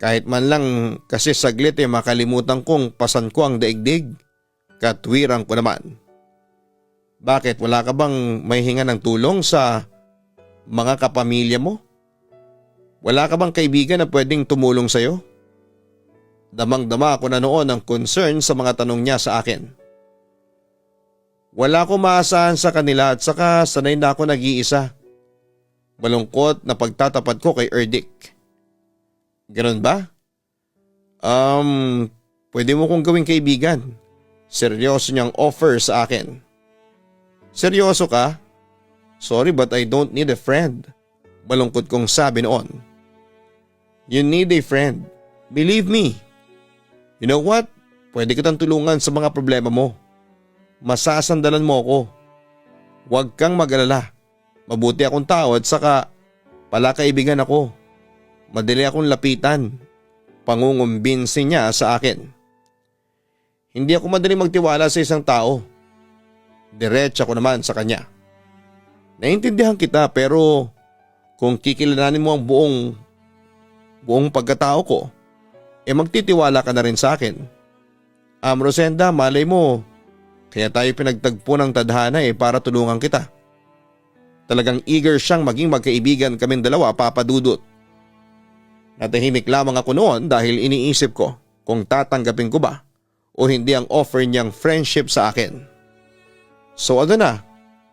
Kahit man lang kasi saglit eh makalimutan kong pasan ko ang daigdig. Katwiran ko naman. Bakit wala ka bang may hinga ng tulong sa mga kapamilya mo? Wala ka bang kaibigan na pwedeng tumulong sa'yo? Damang-dama ako na noon ang concern sa mga tanong niya sa akin. Wala akong maasahan sa kanila at saka sanay na ako nag-iisa. Malungkot na pagtatapat ko kay Erdik. Ganun ba? Pwede mo kong gawing kaibigan. Seryoso niyang offer sa akin. Seryoso ka? Sorry but I don't need a friend. Malungkot kong sabi noon. You need a friend. Believe me. You know what? Pwede kitang tulungan sa mga problema mo. Masasandalan mo ako. Huwag kang mag-alala. Mabuti akong tao at saka palakaibigan ako. Madali akong lapitan. Pangungumbinsi niya sa akin. Hindi ako madaling magtiwala sa isang tao. Diretsa ko naman sa kanya. Naintindihan kita pero kung kikilalanin mo ang buong pagkatao ko, magtitiwala ka na rin sa akin. Rosenda, malay mo, kaya tayo pinagtagpo ng tadhana para tulungan kita. Talagang eager siyang maging magkaibigan kaming dalawa, Papa Dudut. Natahimik lamang ako noon dahil iniisip ko kung tatanggapin ko ba o hindi ang offer niyang friendship sa akin. So ano na,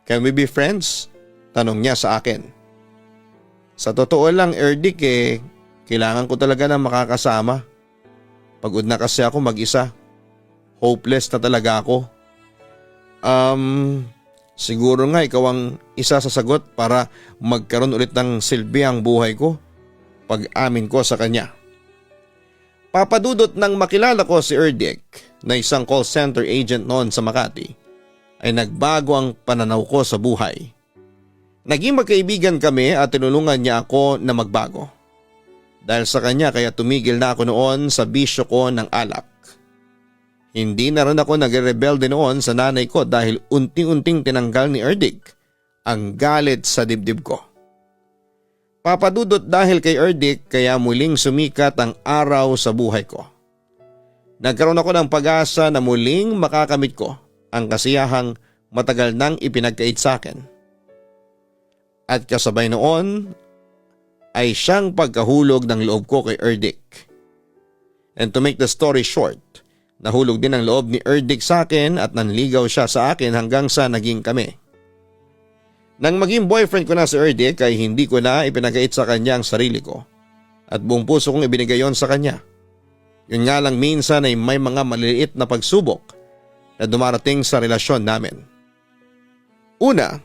can we be friends? Tanong niya sa akin. Sa totoo lang Erdik kailangan ko talaga ng makakasama. Pagod na kasi ako mag-isa. Hopeless na talaga ako. Siguro nga ikaw ang isa sa sagot para magkaroon ulit ng silbi ang buhay ko pag-amin ko sa kanya. Papadudot nang makilala ko si Erdik na isang call center agent noon sa Makati ay nagbago ang pananaw ko sa buhay. Naging magkaibigan kami at tinulungan niya ako na magbago. Dahil sa kanya kaya tumigil na ako noon sa bisyo ko ng alak. Hindi na rin ako nagre-rebelde noon sa nanay ko dahil unti-unting tinanggal ni Erdik ang galit sa dibdib ko. Papadudot dahil kay Erdik kaya muling sumikat ang araw sa buhay ko. Nagkaroon ako ng pag-asa na muling makakamit ko ang kasiyahang matagal nang ipinagkait sa akin. At kasabay noon ay siyang pagkahulog ng loob ko kay Erdik. And to make the story short, nahulog din ang loob ni Erdik sa akin at nanligaw siya sa akin hanggang sa naging kami. Nang maging boyfriend ko na si Erdik ay hindi ko na ipinagkait sa kanya ang sarili ko at buong puso kong ibinigay yon sa kanya. Yun nga lang minsan ay may mga maliliit na pagsubok na dumarating sa relasyon namin. Una,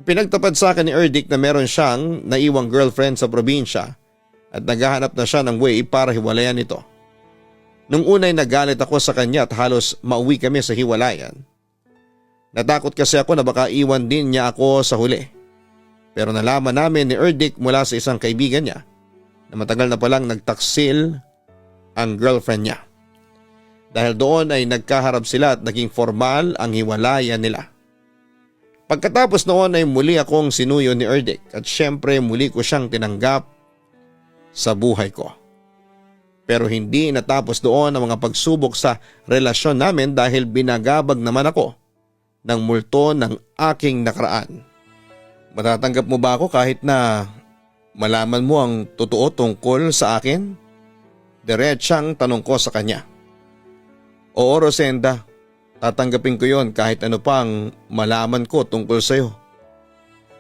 pinagtapad sa akin ni Erdik na meron siyang naiwang girlfriend sa probinsya at naghahanap na siya ng way para hiwalayan ito. Nung unay nagalit ako sa kanya at halos mauwi kami sa hiwalayan. Natakot kasi ako na baka iwan din niya ako sa huli. Pero nalaman namin ni Erdik mula sa isang kaibigan niya na matagal na palang nagtaksil ang girlfriend niya. Dahil doon ay nagkaharap sila at naging formal ang hiwalayan nila. Pagkatapos noon ay muli akong sinuyo ni Erdik at syempre muli ko siyang tinanggap sa buhay ko. Pero hindi natapos doon ang mga pagsubok sa relasyon namin dahil binagabag naman ako ng multo ng aking nakaraan. Matatanggap mo ba ako kahit na malaman mo ang totoo tungkol sa akin? Diretsang tanong ko sa kanya. Oo, Rosenda, tatanggapin ko yon kahit ano pang malaman ko tungkol sa'yo.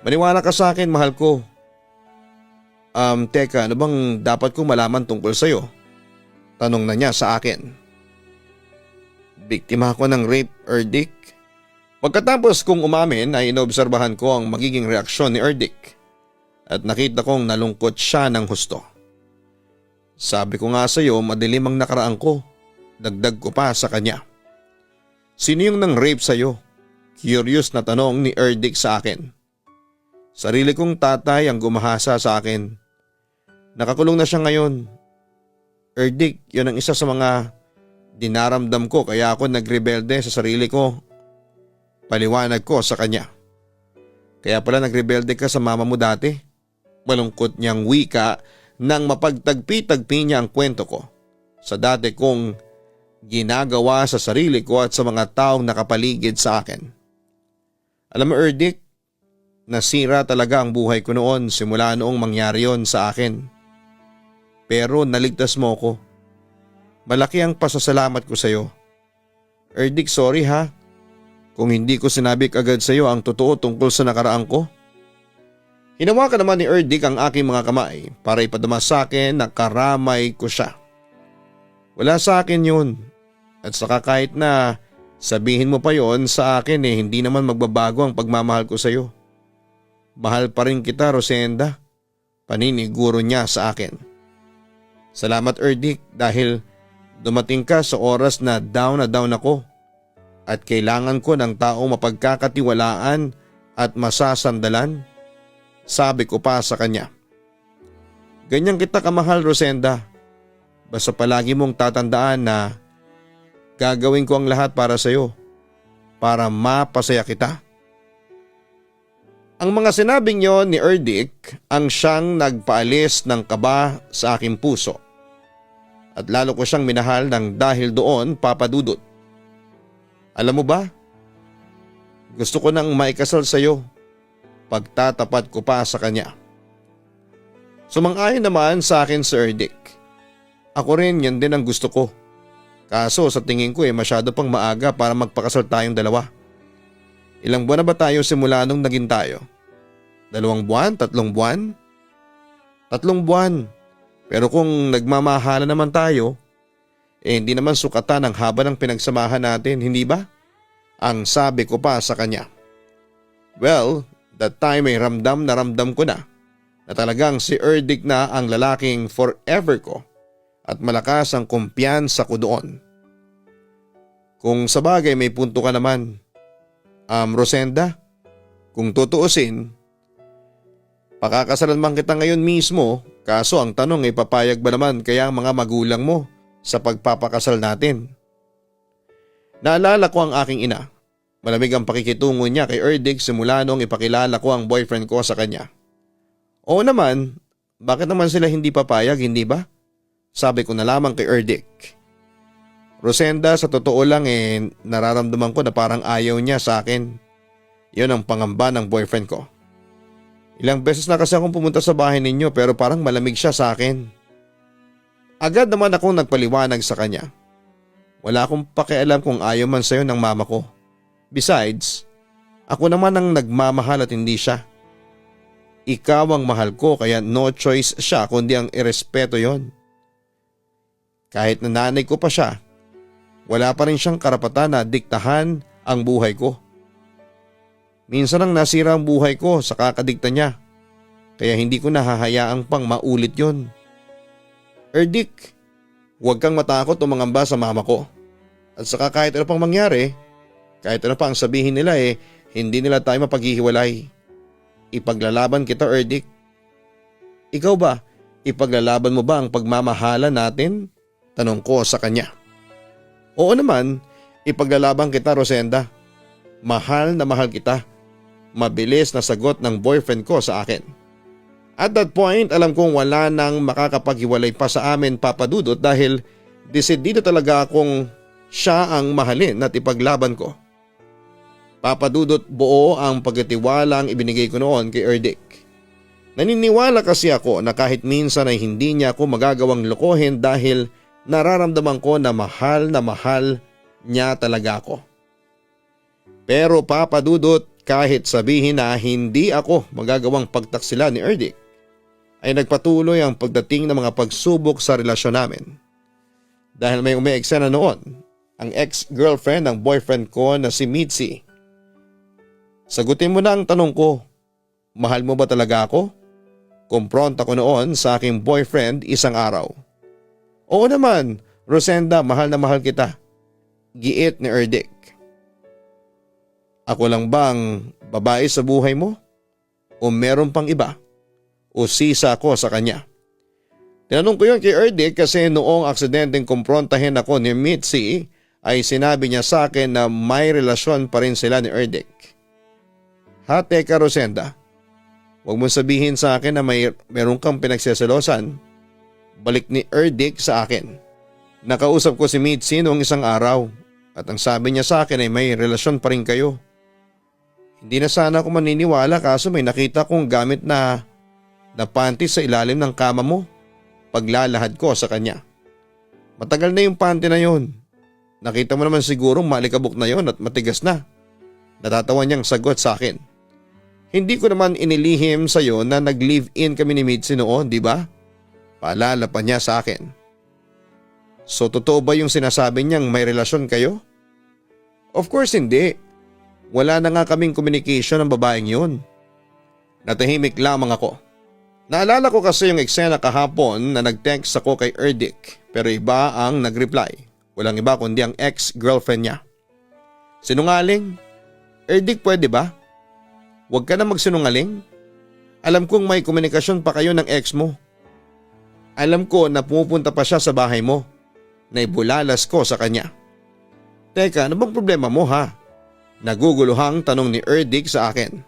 Maniwala ka sa akin, mahal ko. Teka, ano bang dapat kong malaman tungkol sa'yo? Tanong na niya sa akin. Biktima ako ng rape, Erdik. Pagkatapos kong umamin ay inobserbahan ko ang magiging reaksyon ni Erdik at nakita kong nalungkot siya ng husto. Sabi ko nga sa'yo, madilim ang nakaraan ko. Dagdag ko pa sa kanya. Sino yung nang rape sa'yo? Curious na tanong ni Erdik sa akin. Sarili kong tatay ang gumahasa sa akin. Nakakulong na siya ngayon. Erdik, yun ang isa sa mga dinaramdam ko kaya ako nagrebelde sa sarili ko. Paliwanag ko sa kanya. Kaya pala nagrebelde ka sa mama mo dati? Malungkot niyang wika nang mapagtagpi-tagpi niya ang kwento ko sa dati kong ginagawa sa sarili ko at sa mga taong nakapaligid sa akin. Alam mo, Erdik, nasira talaga ang buhay ko noon simula noong mangyari yon sa akin. Pero naligtas mo ko. Malaki ang pasasalamat ko sa iyo. Erdik, sorry ha. Kung hindi ko sinabi agad sa iyo ang totoo tungkol sa nakaraan ko. Hinawakan naman ni Erdik ang aking mga kamay para ipadama sa akin na karamay ko siya. Wala sa akin yun. At saka kahit na sabihin mo pa yon sa akin hindi naman magbabago ang pagmamahal ko sa iyo. Mahal pa rin kita, Rosenda. Paniniguro niya sa akin. Salamat, Erdik, dahil dumating ka sa oras na down ako at kailangan ko ng taong mapagkakatiwalaan at masasandalan. Sabi ko pa sa kanya. Ganyan kita kamahal, Rosenda. Basta palagi mong tatandaan na gagawin ko ang lahat para sa iyo, para mapasaya kita. Ang mga sinabing yon ni Erdik ang siyang nagpaalis ng kaba sa aking puso. At lalo ko siyang minahal ng dahil doon, Papadudot. Alam mo ba? Gusto ko nang maikasal sa iyo. Pagtatapat ko pa sa kanya. Sumang-ayon naman sa akin si Erdik. Ako rin, yan din ang gusto ko. Kaso sa tingin ko masyado pang maaga para magpakasal tayong dalawa. Ilang buwan na ba tayo simula nung naging tayo? 2 buwan? 3 buwan? 3 buwan. Pero kung nagmamahala naman tayo, hindi naman sukatan ang haba ng pinagsamahan natin, hindi ba? Ang sabi ko pa sa kanya. Well, that time ay ramdam na ramdam ko na talagang si Erdik na ang lalaking forever ko at malakas ang kumpiyansa ko doon. Kung sabagay may punto ka naman, Rosenda, kung tutuusin, pakakasalan man kita ngayon mismo, kaso ang tanong ay papayag ba naman kaya ang mga magulang mo sa pagpapakasal natin? Naalala ko ang aking ina. Malamig ang pakikitungo niya kay Erdig simula noong ipakilala ko ang boyfriend ko sa kanya. Oo naman, bakit naman sila hindi papayag, hindi ba? Sabi ko na lamang kay Erdig. Rosenda, sa totoo lang nararamdaman ko na parang ayaw niya sa akin. Yun ang pangamba ng boyfriend ko. Ilang beses na kasi akong pumunta sa bahay ninyo pero parang malamig siya sa akin. Agad naman akong nagpaliwanag sa kanya. Wala akong pakialam kung ayaw man sa'yo ng mama ko. Besides, ako naman ang nagmamahal at hindi siya. Ikaw ang mahal ko kaya no choice siya kundi ang irespeto yon. Kahit na nanay ko pa siya, wala pa rin siyang karapatan na diktahan ang buhay ko. Minsan ang nasira ang buhay ko sa kakadikta niya, kaya hindi ko nahahayaang pang maulit yon. Erdik, huwag kang matakot o mangamba sa mama ko. At saka kahit ano pang mangyari, kahit ano pa ang sabihin nila hindi nila tayo mapaghihiwalay. Ipaglalaban kita, Erdik. Ikaw ba, ipaglalaban mo ba ang pagmamahala natin? Tanong ko sa kanya. Oo naman, ipaglalaban kita, Rosenda. Mahal na mahal kita. Mabilis na sagot ng boyfriend ko sa akin. At that point, alam kong wala nang makakapaghiwalay pa sa amin, Papa Dudut, dahil desidido talaga akong siya ang mahalin at ipaglaban ko. Papa Dudut, buo ang pagtitiwala ang ibinigay ko noon kay Erdik. Naniniwala kasi ako na kahit minsan ay hindi niya ako magagawang lokohin dahil nararamdaman ko na mahal niya talaga ako. Pero Papa Dudut, kahit sabihin na hindi ako magagawang pagtaksila ni Erdik, ay nagpatuloy ang pagdating ng mga pagsubok sa relasyon namin. Dahil may umeeksena noon, ang ex-girlfriend ng boyfriend ko na si Mitzi. Sagutin mo na ang tanong ko, mahal mo ba talaga ako? Kumpronta ko noon sa aking boyfriend isang araw. Oo naman, Rosenda, mahal na mahal kita. Giit ni Erdik. Ako lang bang babae sa buhay mo? O meron pang iba? O sisa ko sa kanya? Tinanong ko yun kay Erdik kasi noong aksidenteng kumprontahin ako ni Mitzi ay sinabi niya sa akin na may relasyon pa rin sila ni Erdik. Ha, teka Rosenda, huwag mong sabihin sa akin na meron kang pinagseselosan. Balik ni Erdik sa akin. Nakausap ko si Mitzi noong isang araw at ang sabi niya sa akin ay may relasyon pa rin kayo. Hindi na sana ako maniniwala kaso may nakita kong gamit na panty sa ilalim ng kama mo. Paglalahad ko sa kanya. Matagal na yung panty na yun. Nakita mo naman sigurong malikabok na yon at matigas na. Natatawa niyang sagot sa akin. Hindi ko naman inilihim sa iyo na nag-live-in kami ni Mitzi noon, di ba? Paalala pa niya sa akin. So totoo ba yung sinasabi niyang may relasyon kayo? Of course hindi. Wala na nga kaming communication ng babaeng yun. Natahimik lamang ako. Naalala ko kasi yung eksena kahapon na nag-text ako kay Erdik pero iba ang nag-reply. Walang iba kundi ang ex-girlfriend niya. Sinungaling? Erdik, pwede ba? Huwag ka na magsinungaling. Alam kong may komunikasyon pa kayo ng ex mo. Alam ko na pumupunta pa siya sa bahay mo. Naibulalas ko sa kanya. Teka, ano bang problema mo ha? Naguguluhang tanong ni Erdik sa akin.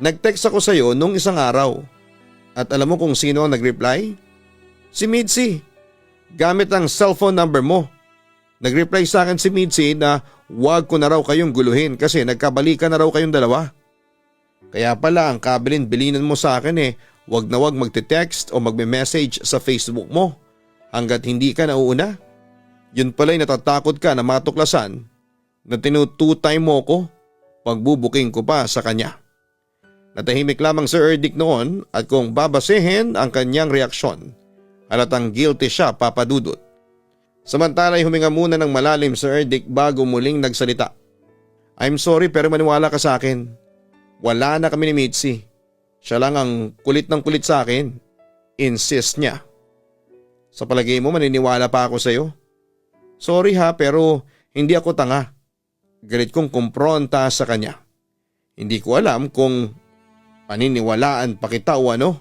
Nag-text ako sa iyo nung isang araw. At alam mo kung sino ang nag-reply? Si Mitzi. Gamit ang cellphone number mo. Nag-reply sa akin si Mitzi na huwag ko na raw kayong guluhin kasi nagkabalikan na raw kayong dalawa. Kaya pala ang kabilin-bilinan mo sa akin huwag na huwag magte-text o magme-message sa Facebook mo hanggat hindi ka nauuna. Yun pala'y natatakot ka na matuklasan na tinututay mo ko pagbubuking ko pa sa kanya. Natahimik lamang si Erdik noon at kung babasehin ang kanyang reaksyon, halatang guilty siya, Papa Dudut. Samantala ay huminga muna ng malalim si Erdik bago muling nagsalita. I'm sorry pero maniwala ka sa akin. Wala na kami ni Mitzi. Siya lang ang kulit ng kulit sa akin. Insist niya. Sa palagay mo maniniwala pa ako sa iyo? Sorry ha pero hindi ako tanga. Galit kong kumpronta sa kanya. Hindi ko alam kung paniniwalaan pa kita o ano?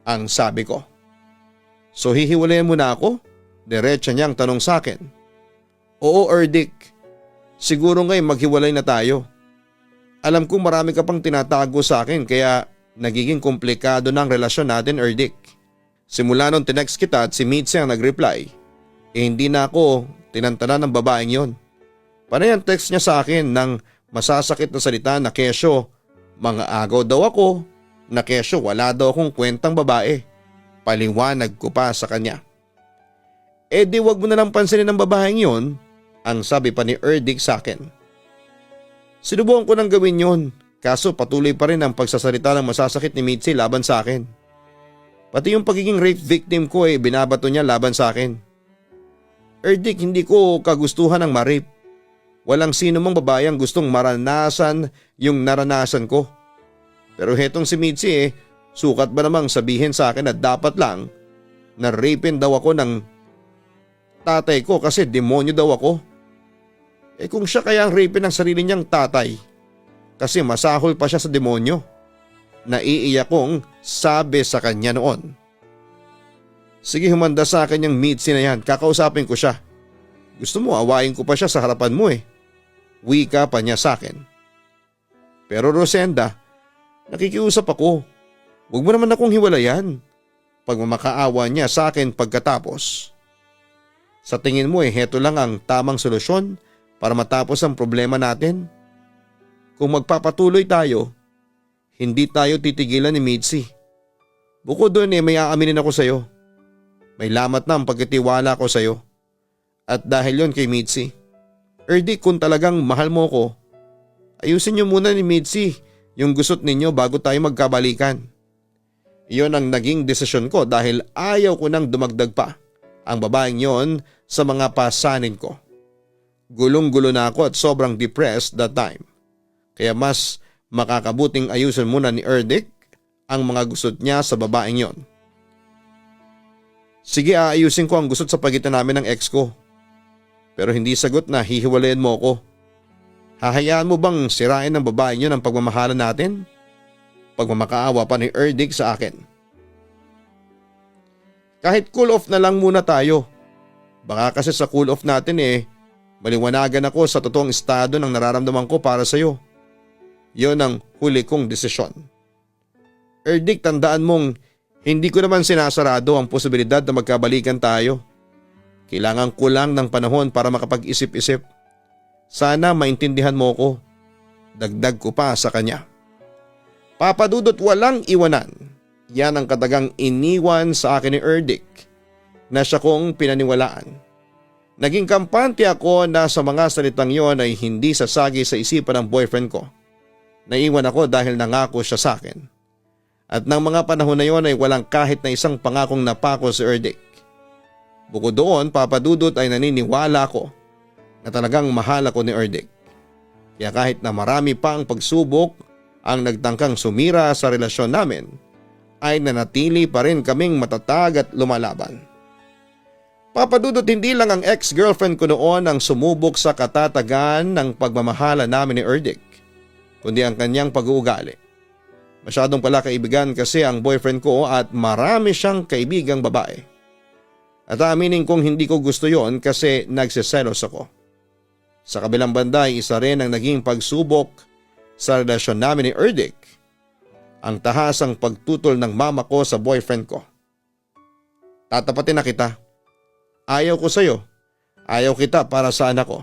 Ang sabi ko. So hihiwalayan mo na ako? Diretsa niyang tanong sa akin. Oo, Erdik. Siguro ngayon maghiwalay na tayo. Alam kong marami ka pang tinatago sa akin kaya nagiging komplikado na ang relasyon natin, Erdik. Simula nung tinext kita at si Mitzi ang nag-reply, hindi na ako tinantana ng babaeng yon. Panay ang text niya sa akin ng masasakit na salita na kesyo, mga agaw daw ako, na kesyo wala daw akong kwentang babae. Paliwanag ko pa sa kanya. Di wag mo na lang pansinin ng babaeng yon, ang sabi pa ni Erdik sa akin. Sinubukan ko nang gawin yon, kaso patuloy pa rin ang pagsasalita ng masasakit ni Mitzi laban sa akin. Pati yung pagiging rape victim ko binabato niya laban sa akin. Erdik, hindi ko kagustuhan ng ma-rape. Walang sino mang babae ang gustong maranasan yung naranasan ko. Pero hetong si Mitzi sukat ba namang sabihin sa akin na dapat lang na rapin daw ako ng tatay ko kasi demonyo daw ako. Kung siya kaya ang rapin ng sarili niyang tatay kasi masahol pa siya sa demonyo. Naiiyak kong sabi sa kanya noon. Sige, humanda sa akin yung Mitzi na yan, kakausapin ko siya. Gusto mo awayin ko pa siya sa harapan mo Wika pa niya sa akin. Pero Rosenda, nakikiusap ako. Huwag mo naman akong hiwalayan. Pagmamakaawa niya sa akin pagkatapos. Sa tingin mo heto lang ang tamang solusyon para matapos ang problema natin? Kung magpapatuloy tayo, hindi tayo titigilan ni Mitzi. Bukod doon may aaminin ako sa'yo. May lamat na ang pagkatiwala ko sa'yo. At dahil yon kay Mitzi. Erdik, kung talagang mahal mo ko, ayusin niyo muna ni Mitzi yung gusot ninyo bago tayo magkabalikan. Iyon ang naging desisyon ko dahil ayaw ko nang dumagdag pa ang babaeng yon sa mga pasanin ko. Gulong-gulo na ako at sobrang depressed that time. Kaya mas makakabuting ayusin muna ni Erdik ang mga gusot niya sa babaeng yon. Sige, aayusin ko ang gusot sa pagitan namin ng ex ko. Pero hindi sagot na hihiwalayan mo ko. Hahayaan mo bang sirain ng babaeng yon ang pagmamahalan natin? Pagmamakaawa pa ni Erdik sa akin. Kahit cool off na lang muna tayo. Baka kasi sa cool off natin maliwanagan ako sa totoong estado ng nararamdaman ko para sa iyo. Yon ang huli kong desisyon. Erdik, tandaan mong hindi ko naman sinasarado ang posibilidad na magkabalikan tayo. Kailangan ko lang ng panahon para makapag-isip-isip. Sana maintindihan mo ko. Dagdag ko pa sa kanya. Papadudot, walang iwanan. Yan ang katagang iniwan sa akin ni Erdik na siya kong pinaniwalaan. Naging kampante ako na sa mga salitang yon ay hindi sasagi sa isipan ng boyfriend ko. Naiwan ako dahil nangako siya sa akin. At ng mga panahon na yon ay walang kahit na isang pangakong napako si Erdik. Bukod doon, papadudot ay naniniwala ko na talagang mahal ako ni Erdik. Kaya kahit na marami pa ang pagsubok ang nagtangkang sumira sa relasyon namin, ay nanatili pa rin kaming matatag at lumalaban. Papadudot, hindi lang ang ex-girlfriend ko noon ang sumubok sa katatagan ng pagmamahala namin ni Erdik, kundi ang kanyang pag-uugali. Masyadong pala kaibigan kasi ang boyfriend ko at marami siyang kaibigang babae. At aminin kong hindi ko gusto yon kasi nagsiselos ako. Sa kabilang banda ay isa rin ang naging pagsubok sa relasyon namin ni Erdik, ang tahasang pagtutol ng mama ko sa boyfriend ko. Tatapatin na kita. Ayaw ko sa'yo. Ayaw kita para sa anak ko.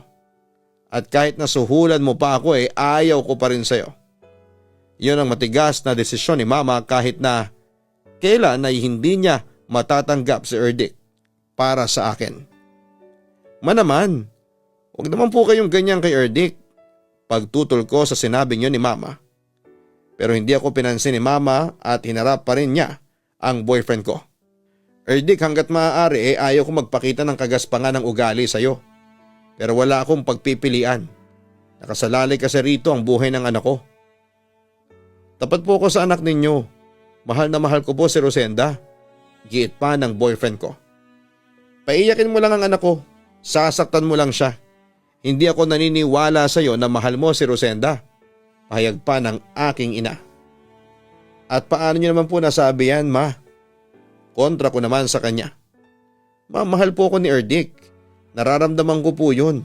At kahit nasuhulan mo pa ako ayaw ko pa rin sa'yo. Yun ang matigas na desisyon ni mama kahit na kailan ay hindi niya matatanggap si Erdik para sa akin. Manaman, huwag naman po kayong ganyan kay Erdik. Pagtutol ko sa sinabing yun ni mama. Pero hindi ako pinansin ni mama at hinarap pa rin niya ang boyfriend ko. Erdik, hanggat maaari ayaw ko magpakita ng kagaspangan ng ugali sa'yo. Pero wala akong pagpipilian. Nakasalalay kasi rito ang buhay ng anak ko. Tapat po ko sa anak ninyo. Mahal na mahal ko po si Rosenda. Giit pa ng boyfriend ko. Paiyakin mo lang ang anak ko. Sasaktan mo lang siya. Hindi ako naniniwala sa iyo na mahal mo si Rosenda. Pahayag pa ng aking ina. At paano niyo naman po nasabi yan, ma? Kontra ko naman sa kanya. Ma, mahal po ako ni Erdik. Nararamdaman ko po yun.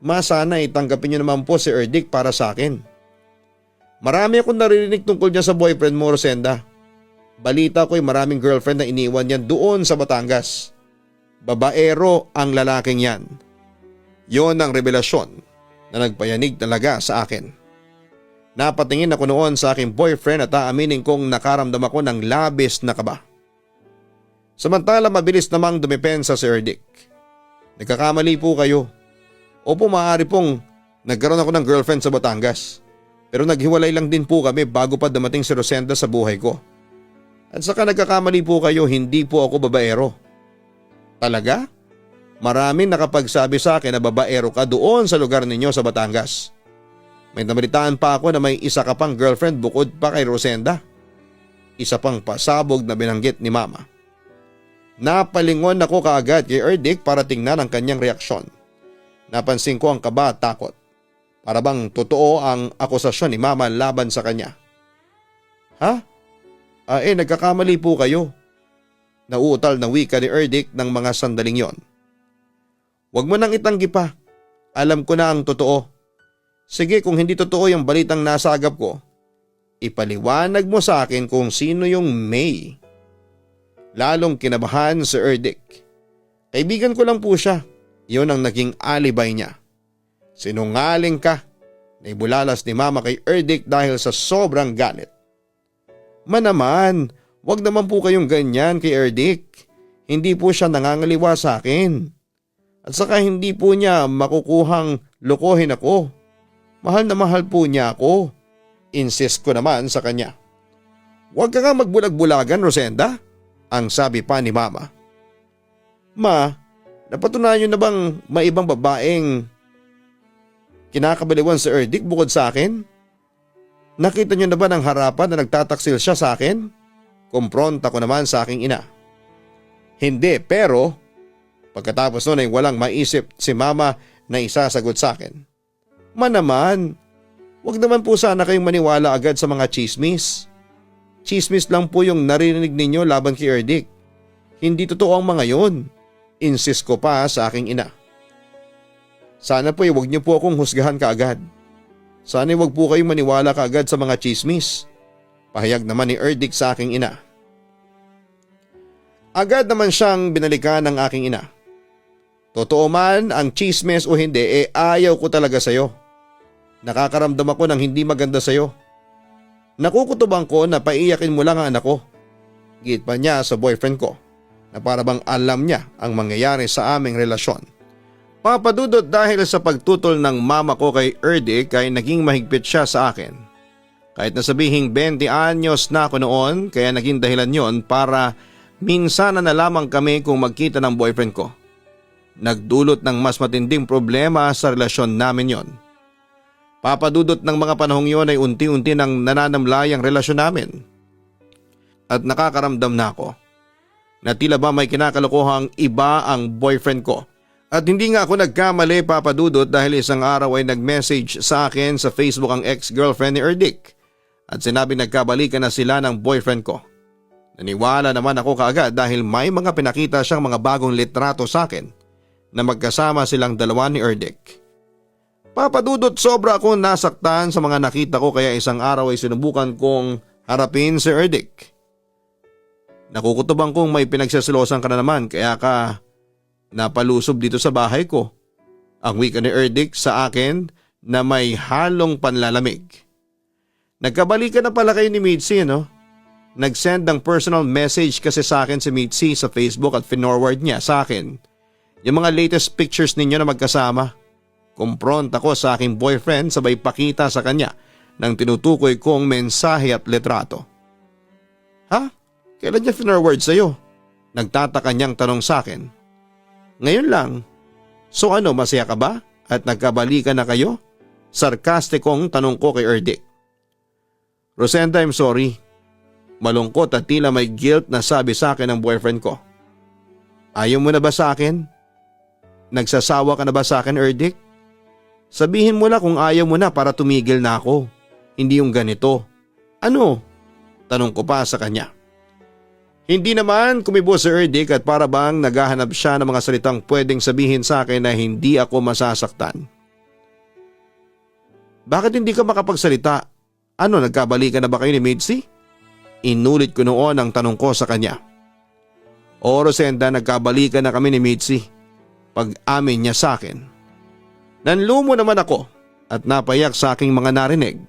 Ma, sana itanggapin niyo naman po si Erdick para sa akin. Marami akong naririnig tungkol niya sa boyfriend mo, Rosenda. Balita ko'y maraming girlfriend na iniwan niyan doon sa Batangas. Babaero ang lalaking yan. Yon ang revelasyon na nagpayanig talaga sa akin. Napatingin ako noon sa aking boyfriend at aaminin kong nakaramdam ako ng labis na kaba. Samantala mabilis namang dumepensa si Erdick. Nagkakamali po kayo. Opo, maaari pong nagkaroon ako ng girlfriend sa Batangas. Pero naghiwalay lang din po kami bago pa dumating si Rosenda sa buhay ko. At saka nagkakamali po kayo, hindi po ako babaero. Talaga? Maraming nakapagsabi sa akin na babaero ka doon sa lugar ninyo sa Batangas. May nabalitaan pa ako na may isa ka pang girlfriend bukod pa kay Rosenda. Isa pang pasabog na binanggit ni Mama. Napalingon ako kaagad kay Erdick para tingnan ang kanyang reaksyon. Napansin ko ang kaba at takot. Para bang totoo ang akusasyon ni Mama laban sa kanya. Ha? Nagkakamali po kayo. Nauutal na wika ni Erdick ng mga sandaling yon. Huwag mo nang itanggi pa. Alam ko na ang totoo. Sige, kung hindi totoo yung balitang nasa agap ko, ipaliwanag mo sa akin kung sino yung May. Lalong kinabahan si Erdick. Kaibigan ko lang po siya. Yun ang naging alibay niya. Sinungaling ka. Naibulalas ni Mama kay Erdick dahil sa sobrang galit. Naman, wag naman po kayong ganyan kay Erdick. Hindi po siya nangangaliwa sa akin. At saka hindi po niya makukuhang lokohin ako. Mahal na mahal po niya ako. Insist ko naman sa kanya. Huwag ka nga magbulag-bulagan, Rosenda, ang sabi pa ni Mama. Ma, napatunayan niyo na bang may ibang babaeng kinakabaliwan si Erdick bukod sa akin? Nakita niyo na ba ng harapan na nagtataksil siya sa akin? Kumpronta ko naman sa aking ina. Hindi, pero pagkatapos nun ay walang maisip si Mama na isasagot sa akin. Naman, wag naman po sana kayong maniwala agad sa mga chismis. Chismis lang po yung narinig ninyo laban kay Erdick. Hindi totoo ang mga yon. Insist ko pa sa aking ina. Sana po wag niyo po akong husgahan kaagad. Sana wag po kayong maniwala kaagad sa mga chismis. Pahayag naman ni Erdick sa aking ina. Agad naman siyang binalikan ng aking ina. Totoo man ang chismis o hindi, ayaw ko talaga sa'yo. Nakakaramdam ako ng hindi maganda sa'yo. Nakukutubang ko na paiyakin mo lang ang anak ko. Git pa niya sa boyfriend ko na para bang alam niya ang mangyayari sa aming relasyon. Papadudot dahil sa pagtutol ng mama ko kay Erdick ay naging mahigpit siya sa akin. Kahit nasabihing 20 anyos na ako noon, kaya naging dahilan yon para minsan na lamang kami kung magkita ng boyfriend ko. Nagdulot ng mas matinding problema sa relasyon namin yon. Papadudot ng mga panahong yon ay unti-unti nang nananamlay ang relasyon namin. At nakakaramdam na ako na tila ba may kinakalokohang iba ang boyfriend ko. At hindi nga ako nagkamali, Papadudot, dahil isang araw ay nag-message sa akin sa Facebook ang ex-girlfriend ni Erdick at sinabing nagkabalikan na sila ng boyfriend ko. Naniwala naman ako kaagad dahil may mga pinakita siyang mga bagong litrato sa akin na magkasama silang dalawa ni Erdick. Papadudot, sobra akong nasaktan sa mga nakita ko kaya isang araw ay sinubukan kong harapin si Erdick. Nakukutubang kong may pinagsasilosan ka na naman kaya ka napalusob dito sa bahay ko. Ang wika ni Erdick sa akin na may halong panlalamig. Nagkabalikan na pala kayo ni Mitzi, no? Nag-send ng personal message kasi sa akin si Mitzi sa Facebook at finorward niya sa akin yung mga latest pictures ninyo na magkasama. Kumpront ako sa aking boyfriend sabay pakita sa kanya ng tinutukoy kong mensahe at litrato. Ha? Kailan niya finorward sa'yo? Nagtataka niyang tanong sa akin. Ngayon lang. So ano, masaya ka ba? At nagkabalikan na kayo? Sarkastikong tanong ko kay Erdick. Rosenda, I'm sorry. Malungkot at tila may guilt na sabi sa akin ng boyfriend ko. Ayaw mo na ba sa akin? Nagsasawa ka na ba sa akin, Erdick? Sabihin mo na kung ayaw mo na para tumigil na ako. Hindi yung ganito. Ano? Tanong ko pa sa kanya. Hindi naman kumibo si Erdick at para bang naghahanap siya ng mga salitang pwedeng sabihin sa akin na hindi ako masasaktan. Bakit hindi ka makapagsalita? Ano, nagkabalikan na ba kayo ni Mitzi? Inulit ko noon ang tanong ko sa kanya. O Rosenda, nagkabalikan na kami ni Mitzi. Pag-amin niya sa akin. Nanlumo naman ako at napayak sa aking mga narinig.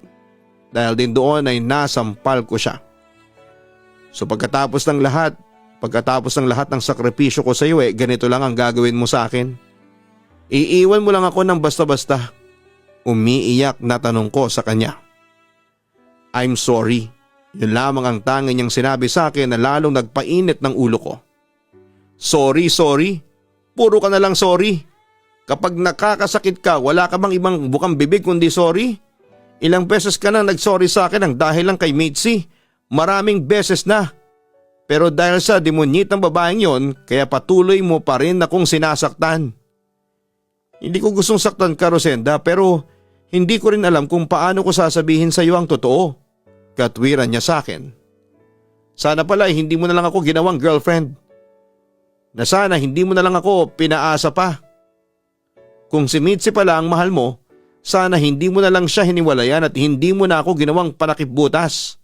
Dahil din doon ay nasampal ko siya. So pagkatapos ng lahat ng sakripisyo ko sa iyo ganito lang ang gagawin mo sa akin. Iiwan mo lang ako ng basta-basta. Umiiyak na tanong ko sa kanya. I'm sorry. Yun lamang ang tanging niyang sinabi sa akin na lalong nagpainit ng ulo ko. Sorry. Puro ka na lang sorry. Kapag nakakasakit ka, wala ka bang ibang bukang bibig kundi sorry? Ilang beses ka na nagsorry sa akin ang dahil lang kay Mitzi. Maraming beses na. Pero dahil sa demonyitang babaeng yon, kaya patuloy mo pa rin akong sinasaktan. Hindi ko gustong saktan ka, Rosenda, pero hindi ko rin alam kung paano ko sasabihin sa iyo ang totoo. Katwiran niya sa akin. Sana pala hindi mo na lang ako ginawang girlfriend. Na sana hindi mo na lang ako pinaasa pa. Kung si Mitzi pala ang mahal mo, sana hindi mo na lang siya hiniwalayan at hindi mo na ako ginawang panakipbutas.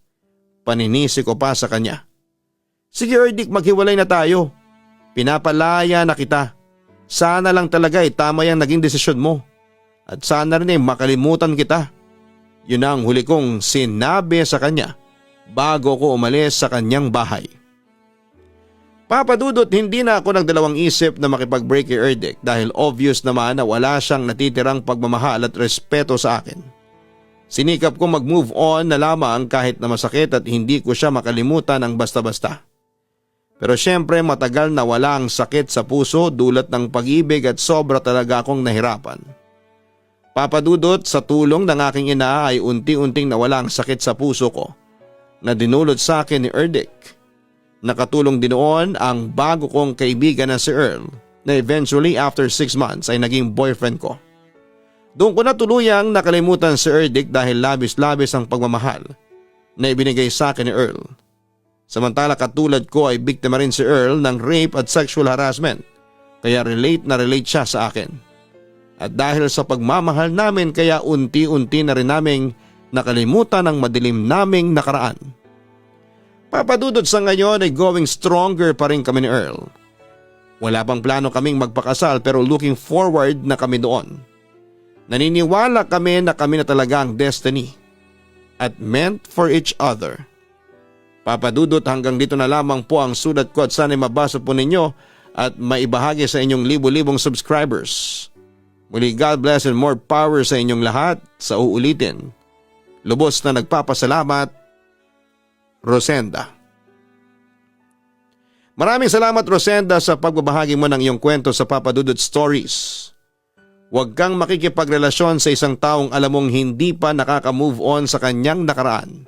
Paninisi ko pa sa kanya. Sige Erdick, maghiwalay na tayo. Pinapalaya na kita. Sana lang talaga tama yung naging desisyon mo. At sana rin makalimutan kita. Yun ang huli kong sinabi sa kanya bago ko umalis sa kanyang bahay. Papadudot, hindi na ako nagdalawang isip na makipag-break kay Erdick dahil obvious naman na wala siyang natitirang pagmamahal at respeto sa akin. Sinikap ko mag-move on na lamang kahit na masakit at hindi ko siya makalimutan ng basta-basta. Pero syempre matagal na wala ang sakit sa puso dulot ng pag-ibig at sobra talaga akong nahirapan. Papadudot, sa tulong ng aking ina ay unti-unting nawala ang sakit sa puso ko na dinulot sa akin ni Erdick. Nakatulong din noon ang bago kong kaibigan na si Earl na eventually after 6 months ay naging boyfriend ko. Doon ko na tuluyang nakalimutan si Erdick dahil labis-labis ang pagmamahal na ibinigay sa akin ni Earl. Samantala katulad ko ay biktima rin si Earl ng rape at sexual harassment kaya relate siya sa akin. At dahil sa pagmamahal namin kaya unti-unti na rin naming nakalimutan ang madilim naming nakaraan. Papadudod sa ngayon ay going stronger pa rin kami ni Earl. Wala pang plano kaming magpakasal pero looking forward na kami doon. Naniniwala kami na talaga ang destiny at meant for each other. Papadudot, hanggang dito na lamang po ang sulat ko at sana'y mabasa po ninyo at maibahagi sa inyong libo-libong subscribers. Muli, God bless and more power sa inyong lahat. Sa uulitin, lubos na nagpapasalamat, Rosenda. Maraming salamat Rosenda sa pagbabahagi mo ng iyong kwento sa Papadudot Stories. Huwag kang makikipagrelasyon sa isang taong alam mong hindi pa nakaka-move on sa kanyang nakaraan.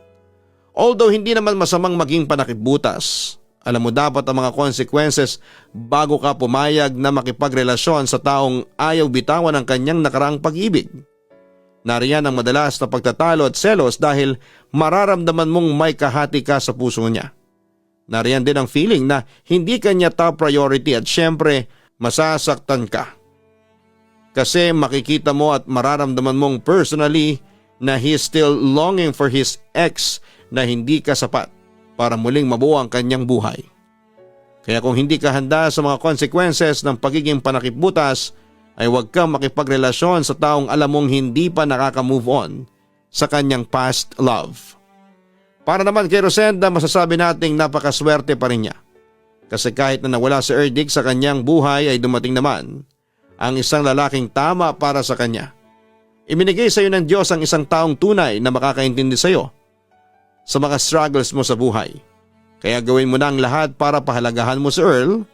Although hindi naman masamang maging panakipbutas, alam mo dapat ang mga consequences bago ka pumayag na makipagrelasyon sa taong ayaw bitawan ng kanyang nakaraang pag-ibig. Nariyan ang madalas na pagtatalo at selos dahil mararamdaman mong may kahati ka sa puso niya. Nariyan din ang feeling na hindi kanya top priority at syempre masasaktan ka. Kasi makikita mo at mararamdaman mong personally na he is still longing for his ex na hindi ka sapat para muling mabuo ang kanyang buhay. Kaya kung hindi ka handa sa mga consequences ng pagiging panakipbutas, ay huwag kang makipagrelasyon sa taong alam mong hindi pa nakaka-move on sa kanyang past love. Para naman kay Rosenda, masasabi nating napakaswerte pa rin niya. Kasi kahit na nawala si Erdick sa kanyang buhay ay dumating naman ang isang lalaking tama para sa kanya. Ibinigay sa iyo ng Diyos ang isang taong tunay na makakaintindi sa iyo sa mga struggles mo sa buhay. Kaya gawin mo na ang lahat para pahalagahan mo si Earl.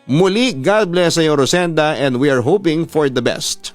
Muli, God bless sa iyo Rosenda and we are hoping for the best.